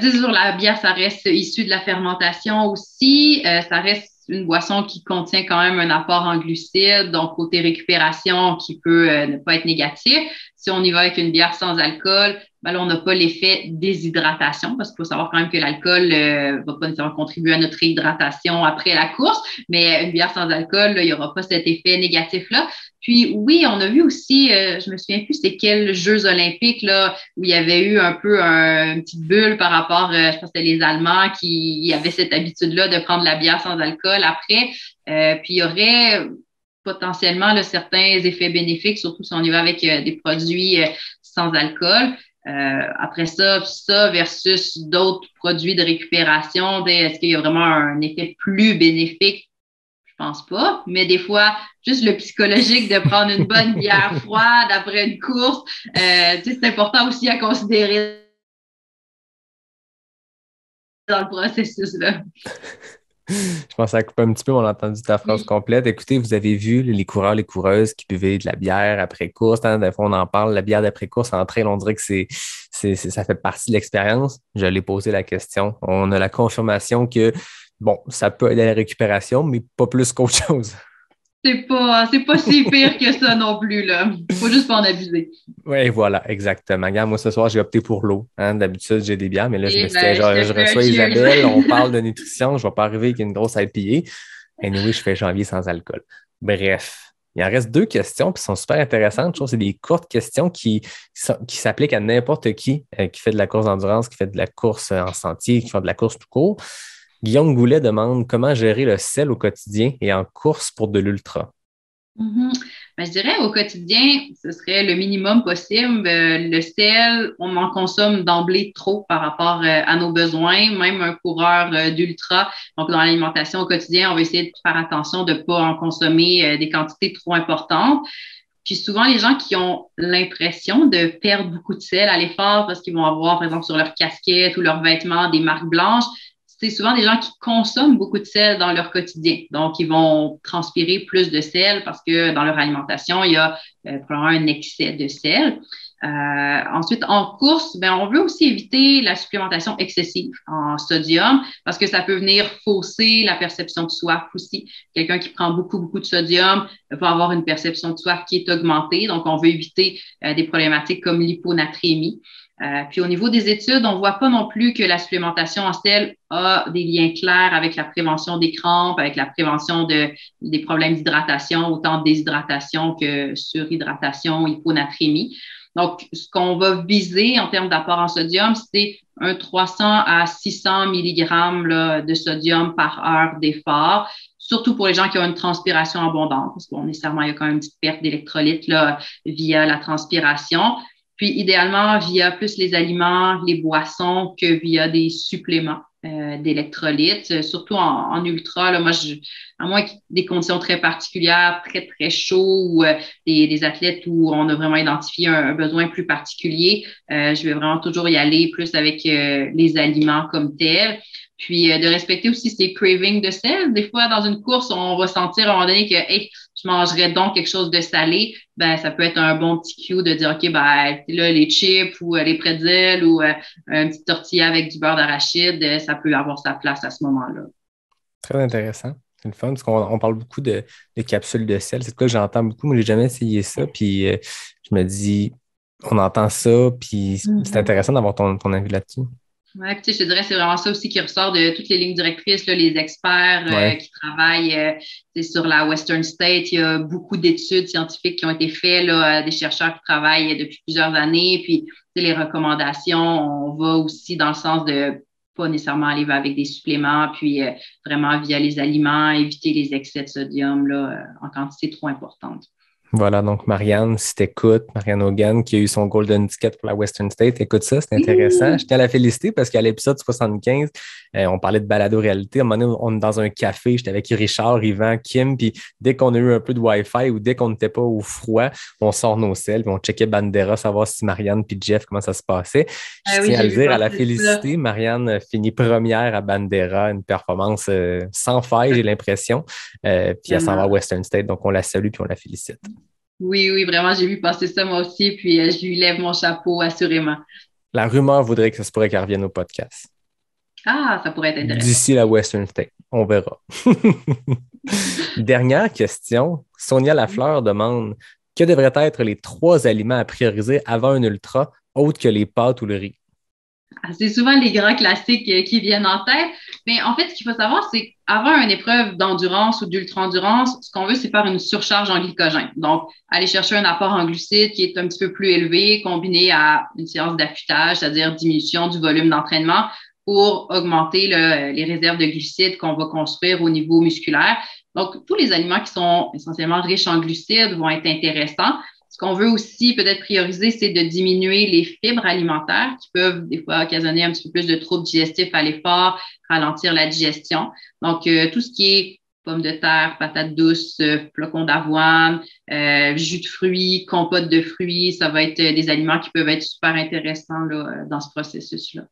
C'est sûr, la bière, ça reste issu de la fermentation aussi. Ça reste une boisson qui contient quand même un apport en glucides, donc côté récupération qui peut ne pas être négatif. Si on y va avec une bière sans alcool, ben là, on n'a pas l'effet déshydratation parce qu'il faut savoir quand même que l'alcool va pas nécessairement contribuer à notre réhydratation après la course, mais une bière sans alcool, là, il n'y aura pas cet effet négatif-là. Puis oui, on a vu aussi, je me souviens plus c'est quels Jeux olympiques là, où il y avait eu un peu une petite bulle par rapport, je pense que c'était les Allemands qui avaient cette habitude-là de prendre la bière sans alcool après. Puis il y aurait potentiellement là, certains effets bénéfiques, surtout si on y va avec des produits sans alcool. Après ça versus d'autres produits de récupération, est-ce qu'il y a vraiment un effet plus bénéfique? Je pense pas, mais des fois, juste le psychologique de prendre une bonne bière froide après une course, c'est important aussi à considérer dans le processus là. Je pense que ça a coupé un petit peu, on a entendu ta phrase complète. Écoutez, vous avez vu les coureurs, les coureuses qui buvaient de la bière après course. Hein, des fois, on en parle, la bière d'après course en trail, on dirait que ça fait partie de l'expérience. Je l'ai posé la question. On a la confirmation que, bon, ça peut aider à la récupération, mais pas plus qu'autre chose. C'est pas si pire que ça non plus, là. Faut juste pas en abuser. Oui, voilà, exactement. Regarde, moi, ce soir, j'ai opté pour l'eau. Hein. D'habitude, j'ai des bières, mais là, je me suis dit, je reçois Isabelle, on parle de nutrition, je ne vais pas arriver avec une grosse IPA. Anyway, je fais janvier sans alcool. Bref, il en reste 2 questions qui sont super intéressantes. Je trouve que c'est des courtes questions qui s'appliquent à n'importe qui fait de la course d'endurance, qui fait de la course en sentier, qui fait de la course tout court. Guillaume Goulet demande comment gérer le sel au quotidien et en course pour de l'ultra. Je dirais au quotidien, ce serait le minimum possible. Le sel, on en consomme d'emblée trop par rapport à nos besoins. Même un coureur d'ultra, donc dans l'alimentation au quotidien, on va essayer de faire attention de ne pas en consommer des quantités trop importantes. Puis souvent, les gens qui ont l'impression de perdre beaucoup de sel à l'effort parce qu'ils vont avoir, par exemple, sur leur casquette ou leurs vêtements, des marques blanches, c'est souvent des gens qui consomment beaucoup de sel dans leur quotidien. Donc, ils vont transpirer plus de sel parce que dans leur alimentation, il y a probablement un excès de sel. Ensuite, en course, on veut aussi éviter la supplémentation excessive en sodium parce que ça peut venir fausser la perception de soif aussi. Quelqu'un qui prend beaucoup de sodium va avoir une perception de soif qui est augmentée. Donc, on veut éviter des problématiques comme l'hyponatrémie. Puis au niveau des études, on ne voit pas non plus que la supplémentation en sel a des liens clairs avec la prévention des crampes, avec la prévention des problèmes d'hydratation, autant de déshydratation que surhydratation, hyponatrémie. Donc, ce qu'on va viser en termes d'apport en sodium, c'est un 300 à 600 mg de sodium par heure d'effort, surtout pour les gens qui ont une transpiration abondante, parce que nécessairement, il y a quand même une petite perte d'électrolytes via la transpiration. Puis, idéalement, via plus les aliments, les boissons que via des suppléments d'électrolytes. Surtout en ultra, là, moi, à moins des conditions très particulières, très chauds ou des athlètes où on a vraiment identifié un besoin plus particulier, je vais vraiment toujours y aller plus avec les aliments comme tels. Puis, de respecter aussi ces cravings de sel. Des fois, dans une course, on va sentir à un moment donné que hey, je mangerais donc quelque chose de salé. Ça peut être un bon petit cue de dire, OK, là, les chips ou les pretzels ou une petite tortilla avec du beurre d'arachide, ça peut avoir sa place à ce moment-là. Très intéressant. C'est le fun parce qu'on parle beaucoup de capsules de sel. C'est quoi que j'entends beaucoup. Moi, j'ai jamais essayé ça. Puis, je me dis, on entend ça. Puis, c'est intéressant d'avoir ton avis là-dessus. Oui, puis je te dirais, c'est vraiment ça aussi qui ressort de toutes les lignes directrices, là, les experts qui travaillent sur la Western State. Il y a beaucoup d'études scientifiques qui ont été faites, là, des chercheurs qui travaillent depuis plusieurs années. Puis, les recommandations, on va aussi dans le sens de pas nécessairement aller avec des suppléments, puis vraiment via les aliments, éviter les excès de sodium là, en quantité trop importante. Voilà, donc Marianne, si t'écoutes, Marianne Hogan, qui a eu son Golden Ticket pour la Western State, écoute ça, c'est intéressant. Je tiens à la féliciter parce qu'à l'épisode 75, on parlait de balado-réalité. À un moment donné, on est dans un café, j'étais avec Richard, Yvan, Kim, puis dès qu'on a eu un peu de Wi-Fi ou dès qu'on n'était pas au froid, on sort nos selles, puis on checkait Bandera, savoir si Marianne puis Jeff, comment ça se passait. Je tiens à le dire, à la féliciter. Ça. Marianne finit première à Bandera, une performance sans faille, j'ai l'impression. Puis elle s'en va à Western State, donc on la salue puis on la félicite. Oui, vraiment, j'ai vu passer ça moi aussi, puis je lui lève mon chapeau, assurément. La rumeur voudrait que ça se pourrait qu'elle revienne au podcast. Ah, ça pourrait être intéressant. D'ici la Western State, on verra. Dernière question, Sonia Lafleur demande que devraient être les 3 aliments à prioriser avant un ultra, autres que les pâtes ou le riz? C'est souvent les grands classiques qui viennent en tête. Mais en fait, ce qu'il faut savoir, c'est qu'avant une épreuve d'endurance ou d'ultra-endurance, ce qu'on veut, c'est faire une surcharge en glycogène. Donc, aller chercher un apport en glucides qui est un petit peu plus élevé, combiné à une séance d'affûtage, c'est-à-dire diminution du volume d'entraînement pour augmenter les réserves de glucides qu'on va construire au niveau musculaire. Donc, tous les aliments qui sont essentiellement riches en glucides vont être intéressants. Ce qu'on veut aussi peut-être prioriser, c'est de diminuer les fibres alimentaires qui peuvent des fois occasionner un petit peu plus de troubles digestifs à l'effort, ralentir la digestion. Donc, tout ce qui est pommes de terre, patates douces, flocons d'avoine, jus de fruits, compote de fruits, ça va être des aliments qui peuvent être super intéressants là, dans ce processus-là.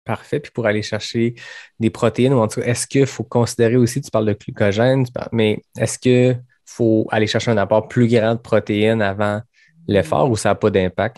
Parfait. Puis pour aller chercher des protéines, ou en tout cas, est-ce qu'il faut considérer aussi, tu parles de glucogène, mais est-ce que faut aller chercher un apport plus grand de protéines avant l'effort ou ça n'a pas d'impact?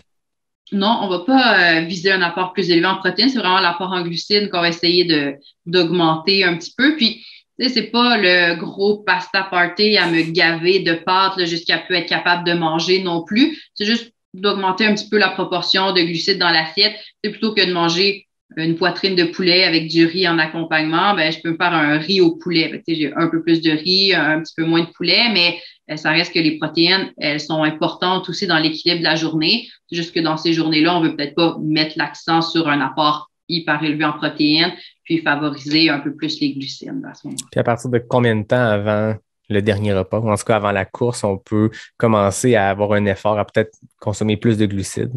Non, on ne va pas viser un apport plus élevé en protéines. C'est vraiment l'apport en glucides qu'on va essayer d'augmenter un petit peu. Puis, tu sais, c'est pas le gros pasta party à me gaver de pâtes là, jusqu'à plus être capable de manger non plus. C'est juste d'augmenter un petit peu la proportion de glucides dans l'assiette. C'est plutôt que de manger une poitrine de poulet avec du riz en accompagnement, je peux me faire un riz au poulet. J'ai un peu plus de riz, un petit peu moins de poulet, mais ça reste que les protéines, elles sont importantes aussi dans l'équilibre de la journée. C'est juste que dans ces journées-là, on veut peut-être pas mettre l'accent sur un apport hyper élevé en protéines, puis favoriser un peu plus les glucides à ce moment-là. Puis à partir de combien de temps avant le dernier repas, ou en tout cas avant la course, on peut commencer à avoir un effort, à peut-être consommer plus de glucides?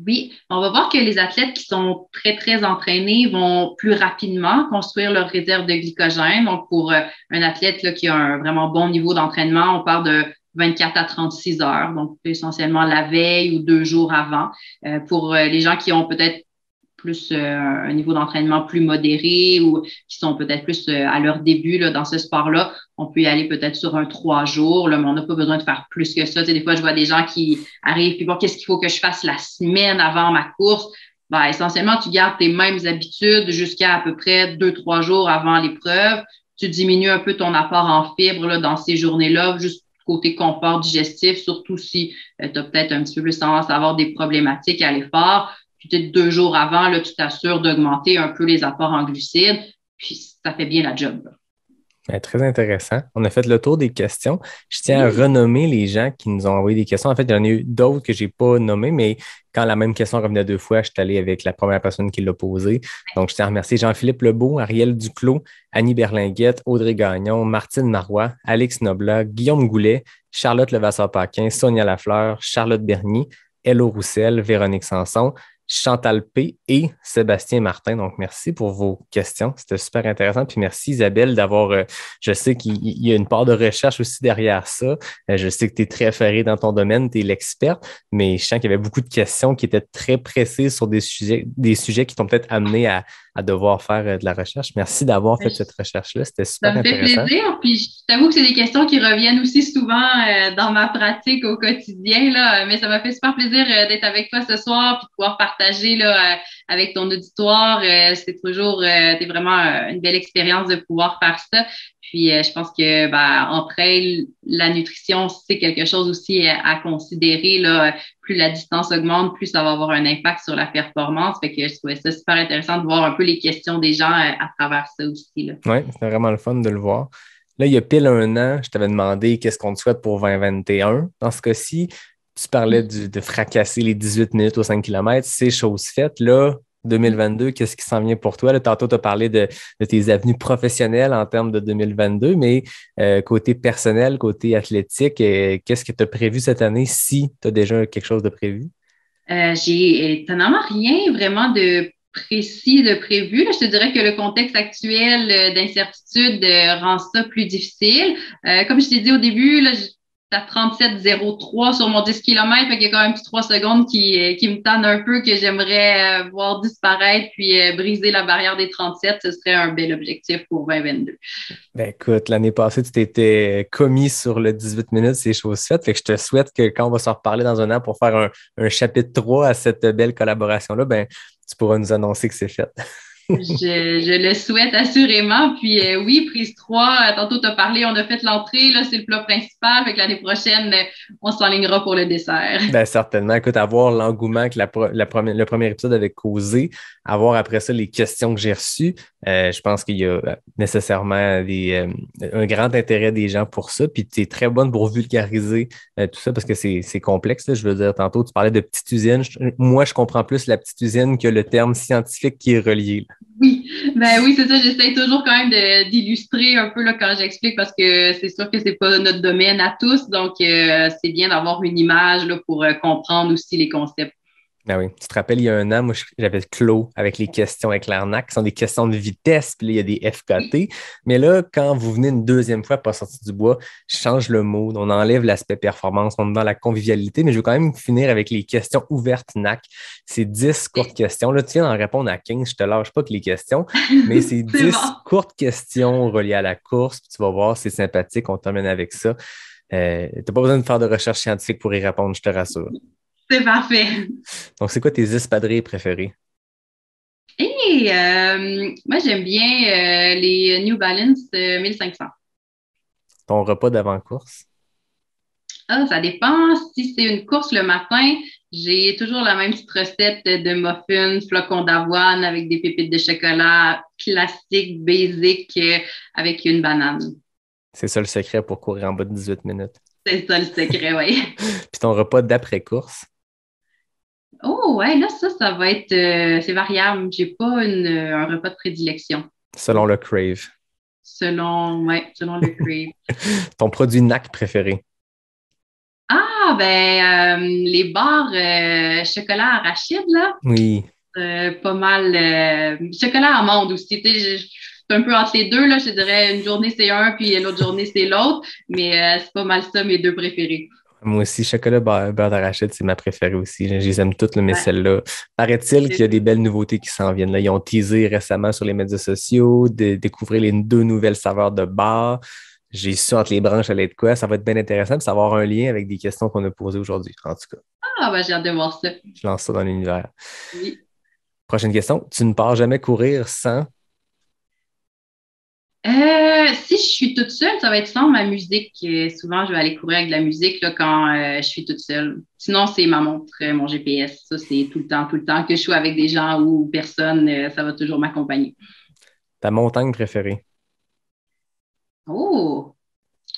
Oui, on va voir que les athlètes qui sont très, très entraînés vont plus rapidement construire leur réserve de glycogène. Donc, pour un athlète là, qui a un vraiment bon niveau d'entraînement, on parle de 24 à 36 heures, donc essentiellement la veille ou 2 jours avant. Pour les gens qui ont peut-être plus un niveau d'entraînement plus modéré ou qui sont peut-être plus à leur début là, dans ce sport-là, on peut y aller peut-être sur un 3 jours, là, mais on n'a pas besoin de faire plus que ça. Tu sais, des fois, je vois des gens qui arrivent puis bon, qu'est-ce qu'il faut que je fasse la semaine avant ma course? Ben, essentiellement, tu gardes tes mêmes habitudes jusqu'à à peu près 2, 3 jours avant l'épreuve. Tu diminues un peu ton apport en fibres là, dans ces journées-là, juste côté confort digestif, surtout si tu as peut-être un petit peu plus tendance à avoir des problématiques à l'effort. Puis peut-être 2 jours avant, là, tu t'assures d'augmenter un peu les apports en glucides, puis ça fait bien la job. Bien, très intéressant. On a fait le tour des questions. Je tiens à renommer les gens qui nous ont envoyé des questions. En fait, il y en a eu d'autres que je n'ai pas nommées, mais quand la même question revenait 2 fois, je suis allé avec la première personne qui l'a posée. Donc, je tiens à remercier Jean-Philippe Lebeau, Ariel Duclos, Annie Berlinguette, Audrey Gagnon, Martine Marois, Alex Noblat, Guillaume Goulet, Charlotte Levasseur-Paquin, Sonia Lafleur, Charlotte Bernier, Hello Roussel, Véronique Sanson, Chantal P. et Sébastien Martin. Donc, merci pour vos questions. C'était super intéressant. Puis merci Isabelle d'avoir, je sais qu'il y a une part de recherche aussi derrière ça. Je sais que tu es très ferrée dans ton domaine, tu es l'experte, mais je sens qu'il y avait beaucoup de questions qui étaient très précises sur des sujets qui t'ont peut-être amené à devoir faire de la recherche. Merci d'avoir fait cette recherche-là. C'était super Ça me fait intéressant. plaisir. Puis je t'avoue que c'est des questions qui reviennent aussi souvent dans ma pratique au quotidien, là. Mais ça m'a fait super plaisir d'être avec toi ce soir puis de pouvoir partager là, avec ton auditoire. C'est toujours c'est vraiment une belle expérience de pouvoir faire ça. Puis je pense que entre elles, la nutrition, c'est quelque chose aussi à considérer. Là. Plus la distance augmente, plus ça va avoir un impact sur la performance. Fait que je trouvais ça super intéressant de voir un peu les questions des gens à travers ça aussi. Là. Oui, c'était vraiment le fun de le voir. Là, il y a pile 1 an, je t'avais demandé qu'est-ce qu'on te souhaite pour 2021. Dans ce cas-ci, tu parlais de fracasser les 18 minutes aux 5 km. C'est chose faite. Là, 2022, qu'est-ce qui s'en vient pour toi? Là, tantôt, tu as parlé de tes avenues professionnelles en termes de 2022, mais côté personnel, côté athlétique, qu'est-ce que tu as prévu cette année si tu as déjà quelque chose de prévu? J'ai étonnamment rien vraiment de précis de prévu. Là. Je te dirais que le contexte actuel d'incertitude rend ça plus difficile. Comme je t'ai dit au début, là, à 37,03 sur mon 10 km, fait qu'il y a quand même 3 secondes qui me tannent un peu, que j'aimerais voir disparaître, puis briser la barrière des 37. Ce serait un bel objectif pour 2022. Ben écoute, l'année passée, tu t'étais commis sur le 18 minutes, c'est chose faite. Fait que je te souhaite que quand on va se reparler dans 1 an pour faire un chapitre 3 à cette belle collaboration-là, ben tu pourras nous annoncer que c'est fait. Je le souhaite assurément. Puis oui, prise 3, tantôt tu as parlé, on a fait l'entrée, là, c'est le plat principal. Fait que l'année prochaine, on s'enlignera pour le dessert. Ben certainement. Écoute, avoir l'engouement que le premier épisode avait causé, avoir après ça les questions que j'ai reçues, je pense qu'il y a nécessairement un grand intérêt des gens pour ça. Puis tu es très bonne pour vulgariser tout ça parce que c'est complexe. Là. Je veux dire, tantôt, tu parlais de petite usine. Moi, je comprends plus la petite usine que le terme scientifique qui est relié. Là. Oui, c'est ça. J'essaie toujours quand même d'illustrer un peu là, quand j'explique parce que c'est sûr que c'est pas notre domaine à tous. Donc, c'est bien d'avoir une image là, pour comprendre aussi les concepts. Ben oui, tu te rappelles, il y a 1 an, moi, j'avais clos avec les questions avec l'arnaque, qui sont des questions de vitesse, puis là, il y a des FKT. Mais là, quand vous venez une 2e fois pas sortir du bois, je change le mot, on enlève l'aspect performance, on est dans la convivialité, mais je veux quand même finir avec les questions ouvertes NAC. C'est 10 courtes questions. Là, tu viens d'en répondre à 15, je te lâche pas que les questions, mais c'est 10 courtes questions reliées à la course, puis tu vas voir, c'est sympathique, on termine avec ça. Tu n'as pas besoin de faire de recherche scientifique pour y répondre, je te rassure. C'est parfait. Donc, c'est quoi tes espadrilles préférées? Moi, j'aime bien les New Balance 1500. Ton repas d'avant-course? Ah, ça dépend. Si c'est une course le matin, j'ai toujours la même petite recette de muffins, flocons d'avoine avec des pépites de chocolat, classique, basic, avec une banane. C'est ça le secret pour courir en bas de 18 minutes. C'est ça le secret, oui. Puis ton repas d'après-course? Oh, ouais, là, ça va être... c'est variable. J'ai pas un repas de prédilection. Selon le crave. selon le crave. Ton produit NAC préféré? Ah, les barres chocolat arachide, là. Oui. Pas mal. Chocolat amande aussi. Je suis un peu entre les deux, là. Je dirais une journée, c'est un, puis l'autre journée, c'est l'autre. Mais c'est pas mal ça, mes deux préférés. Moi aussi, chocolat beurre d'arachide, c'est ma préférée aussi. Je les aime toutes, là, mais Ouais. celle-là. Paraît-il qu'il y a des belles nouveautés qui s'en viennent. Là. Ils ont teasé récemment sur les médias sociaux, de découvrir les 2 nouvelles saveurs de bar. J'ai su entre les branches, ça allait être quoi. Ça va être bien intéressant de savoir un lien avec des questions qu'on a posées aujourd'hui, en tout cas. Ah, j'ai hâte de voir ça. Je lance ça dans l'univers. Oui. Prochaine question. Tu ne pars jamais courir sans... Si je suis toute seule, ça va être sans ma musique. Souvent, je vais aller courir avec de la musique là, quand je suis toute seule. Sinon, c'est ma montre, mon GPS. Ça, c'est tout le temps que je suis avec des gens ou personne, ça va toujours m'accompagner. Ta montagne préférée? Oh,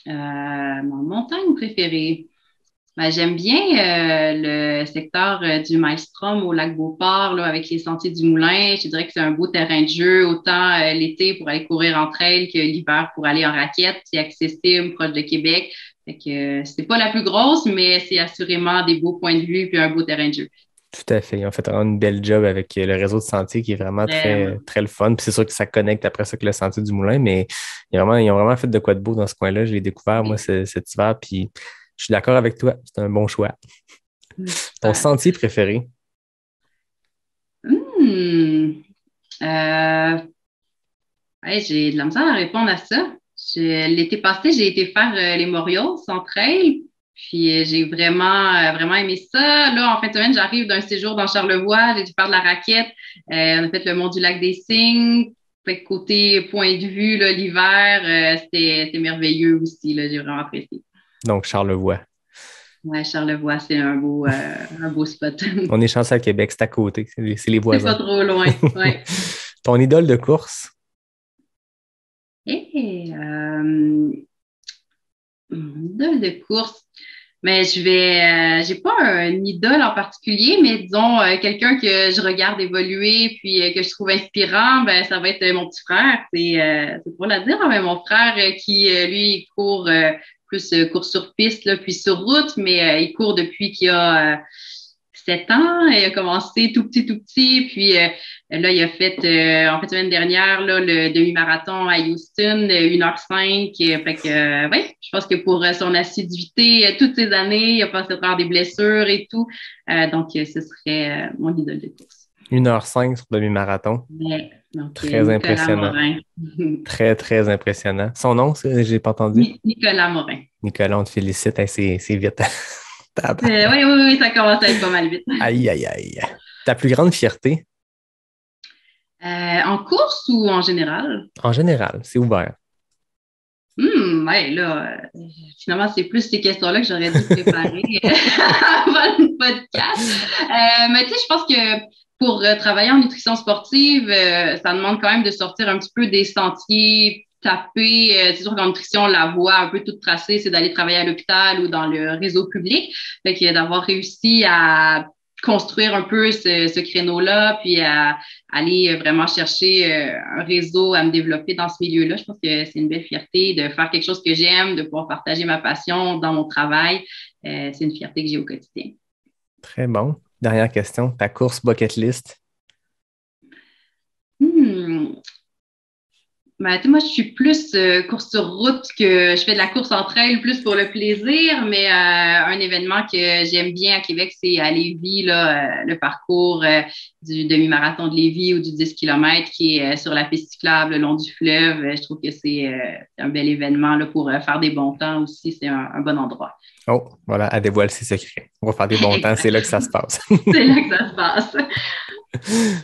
ma montagne préférée. J'aime bien le secteur du Maelstrom au lac Beauport là, avec les sentiers du Moulin. Je dirais que c'est un beau terrain de jeu, autant l'été pour aller courir en trail que l'hiver pour aller en raquette. C'est accessible, proche de Québec. Fait que c'est pas la plus grosse, mais c'est assurément des beaux points de vue puis un beau terrain de jeu. Tout à fait. Ils ont fait vraiment une belle job avec le réseau de sentiers qui est vraiment Vraiment. très, très le fun. Puis c'est sûr que ça connecte après ça avec le sentier du Moulin, mais ils ont vraiment fait de quoi de beau dans ce coin-là. Je l'ai découvert, moi, cet hiver, puis je suis d'accord avec toi. C'est un bon choix. Ton sentier préféré? Hmm. J'ai de la misère à répondre à ça. L'été passé, j'ai été faire les Morios en trail. Puis j'ai vraiment aimé ça. Là, en fin de semaine, j'arrive d'un séjour dans Charlevoix. J'ai dû faire de la raquette. On a fait le mont du lac des Cygnes. Fait que côté point de vue, là, l'hiver, c'était merveilleux aussi. Là, j'ai vraiment apprécié. Donc, Charlevoix. Ouais, Charlevoix, c'est un beau spot. On est chanceux à Québec, c'est à côté. C'est les C'est voisins. pas trop loin. Ouais. Ton idole de course? Idole de course. Mais j'ai pas un idole en particulier, mais disons, quelqu'un que je regarde évoluer puis que je trouve inspirant, ça va être mon petit frère. C'est pour la dire, hein, mais mon frère qui, lui, court plus court sur piste, là, puis sur route, mais il court depuis qu'il a 7 ans. Il a commencé tout petit, puis là, il a fait, en fait, semaine dernière, là, le demi-marathon à Houston, 1h05. Fait que, ouais, je pense que pour son assiduité, toutes ces années, il a passé à travers des blessures et tout. Donc, ce serait mon idole de course. 1h05 sur demi-marathon. Ouais, donc, très Nicolas impressionnant. Morin. Très, très impressionnant. Son nom, j'ai pas entendu? Nicolas Morin. Nicolas, on te félicite. Hey, c'est vite. Oui, ça commence à être pas mal vite. Aïe, aïe, aïe. Ta plus grande fierté? En course ou en général? En général, c'est ouvert. Ouais, là, finalement, c'est plus ces questions-là que j'aurais dû préparer avant le podcast. Mais tu sais, je pense que pour travailler en nutrition sportive, ça demande quand même de sortir un petit peu des sentiers tapés. C'est sûr qu'en nutrition, la voie un peu toute tracée, c'est d'aller travailler à l'hôpital ou dans le réseau public. Fait que d'avoir réussi à construire un peu ce créneau-là, puis à aller vraiment chercher un réseau à me développer dans ce milieu-là. Je pense que c'est une belle fierté de faire quelque chose que j'aime, de pouvoir partager ma passion dans mon travail. C'est une fierté que j'ai au quotidien. Très bon. Dernière question. Ta course bucket list? Moi, je suis plus course sur route que je fais de la course en trail plus pour le plaisir, mais un événement que j'aime bien à Québec, c'est à Lévis, là, le parcours du demi-marathon de Lévis ou du 10 km qui est sur la piste cyclable le long du fleuve. Je trouve que c'est un bel événement là, pour faire des bons temps aussi. C'est un bon endroit. Oh, voilà, elle dévoile ses secrets. On va faire des bons temps, c'est là que ça se passe. C'est là que ça se passe.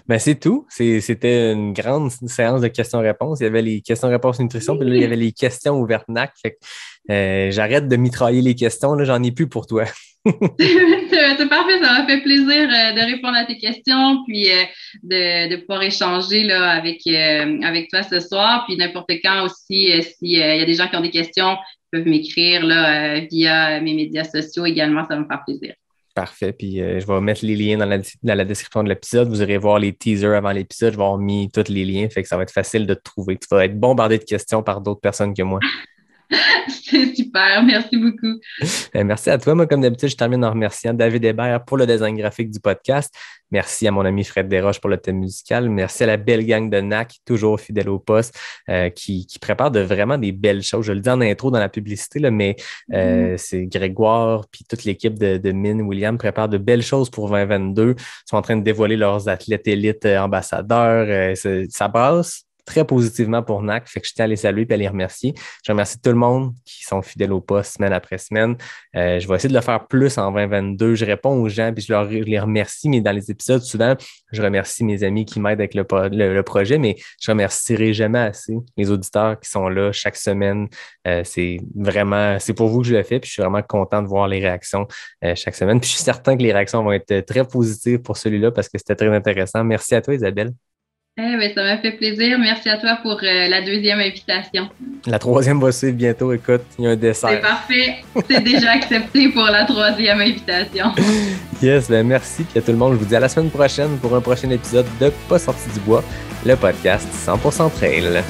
Ben, c'est tout. C'était une grande séance de questions-réponses. Il y avait les questions-réponses nutrition, puis là, il y avait les questions ouvertes NAC. Fait que, j'arrête de mitrailler les questions. Là, j'en ai plus pour toi. C'est parfait. Ça m'a fait plaisir de répondre à tes questions, puis de pouvoir échanger là, avec toi ce soir. Puis n'importe quand aussi, s'il y a des gens qui ont des questions, ils peuvent m'écrire là, via mes médias sociaux également. Ça va me faire plaisir. Parfait. Puis je vais mettre les liens dans la description de l'épisode. Vous irez voir les teasers avant l'épisode. Je vais avoir mis tous les liens. Fait que ça va être facile de te trouver. Tu vas être bombardé de questions par d'autres personnes que moi. C'est super. Merci beaucoup. Merci à toi. Moi, comme d'habitude, je termine en remerciant David Hébert pour le design graphique du podcast. Merci à mon ami Fred Desroches pour le thème musical. Merci à la belle gang de NAC, toujours fidèle au poste, qui prépare vraiment des belles choses. Je le dis en intro dans la publicité, là, mais c'est Grégoire puis toute l'équipe de Mine William prépare de belles choses pour 2022. Ils sont en train de dévoiler leurs athlètes élites ambassadeurs. Ça brasse très positivement pour NAC. Fait que je tiens à les saluer et à les remercier. Je remercie tout le monde qui sont fidèles au poste semaine après semaine. Je vais essayer de le faire plus en 2022. Je réponds aux gens puis je les remercie, mais dans les épisodes, souvent, je remercie mes amis qui m'aident avec le projet, mais je remercierai jamais assez les auditeurs qui sont là chaque semaine. C'est pour vous que je le fais, puis je suis vraiment content de voir les réactions chaque semaine. Puis je suis certain que les réactions vont être très positives pour celui-là parce que c'était très intéressant. Merci à toi, Isabelle. Ça m'a fait plaisir. Merci à toi pour la deuxième invitation. La troisième va suivre bientôt. Écoute, il y a un dessert. C'est parfait. C'est déjà accepté pour la troisième invitation. Yes, merci. Puis à tout le monde, je vous dis à la semaine prochaine pour un prochain épisode de Pas sorti du bois, le podcast 100% Trail.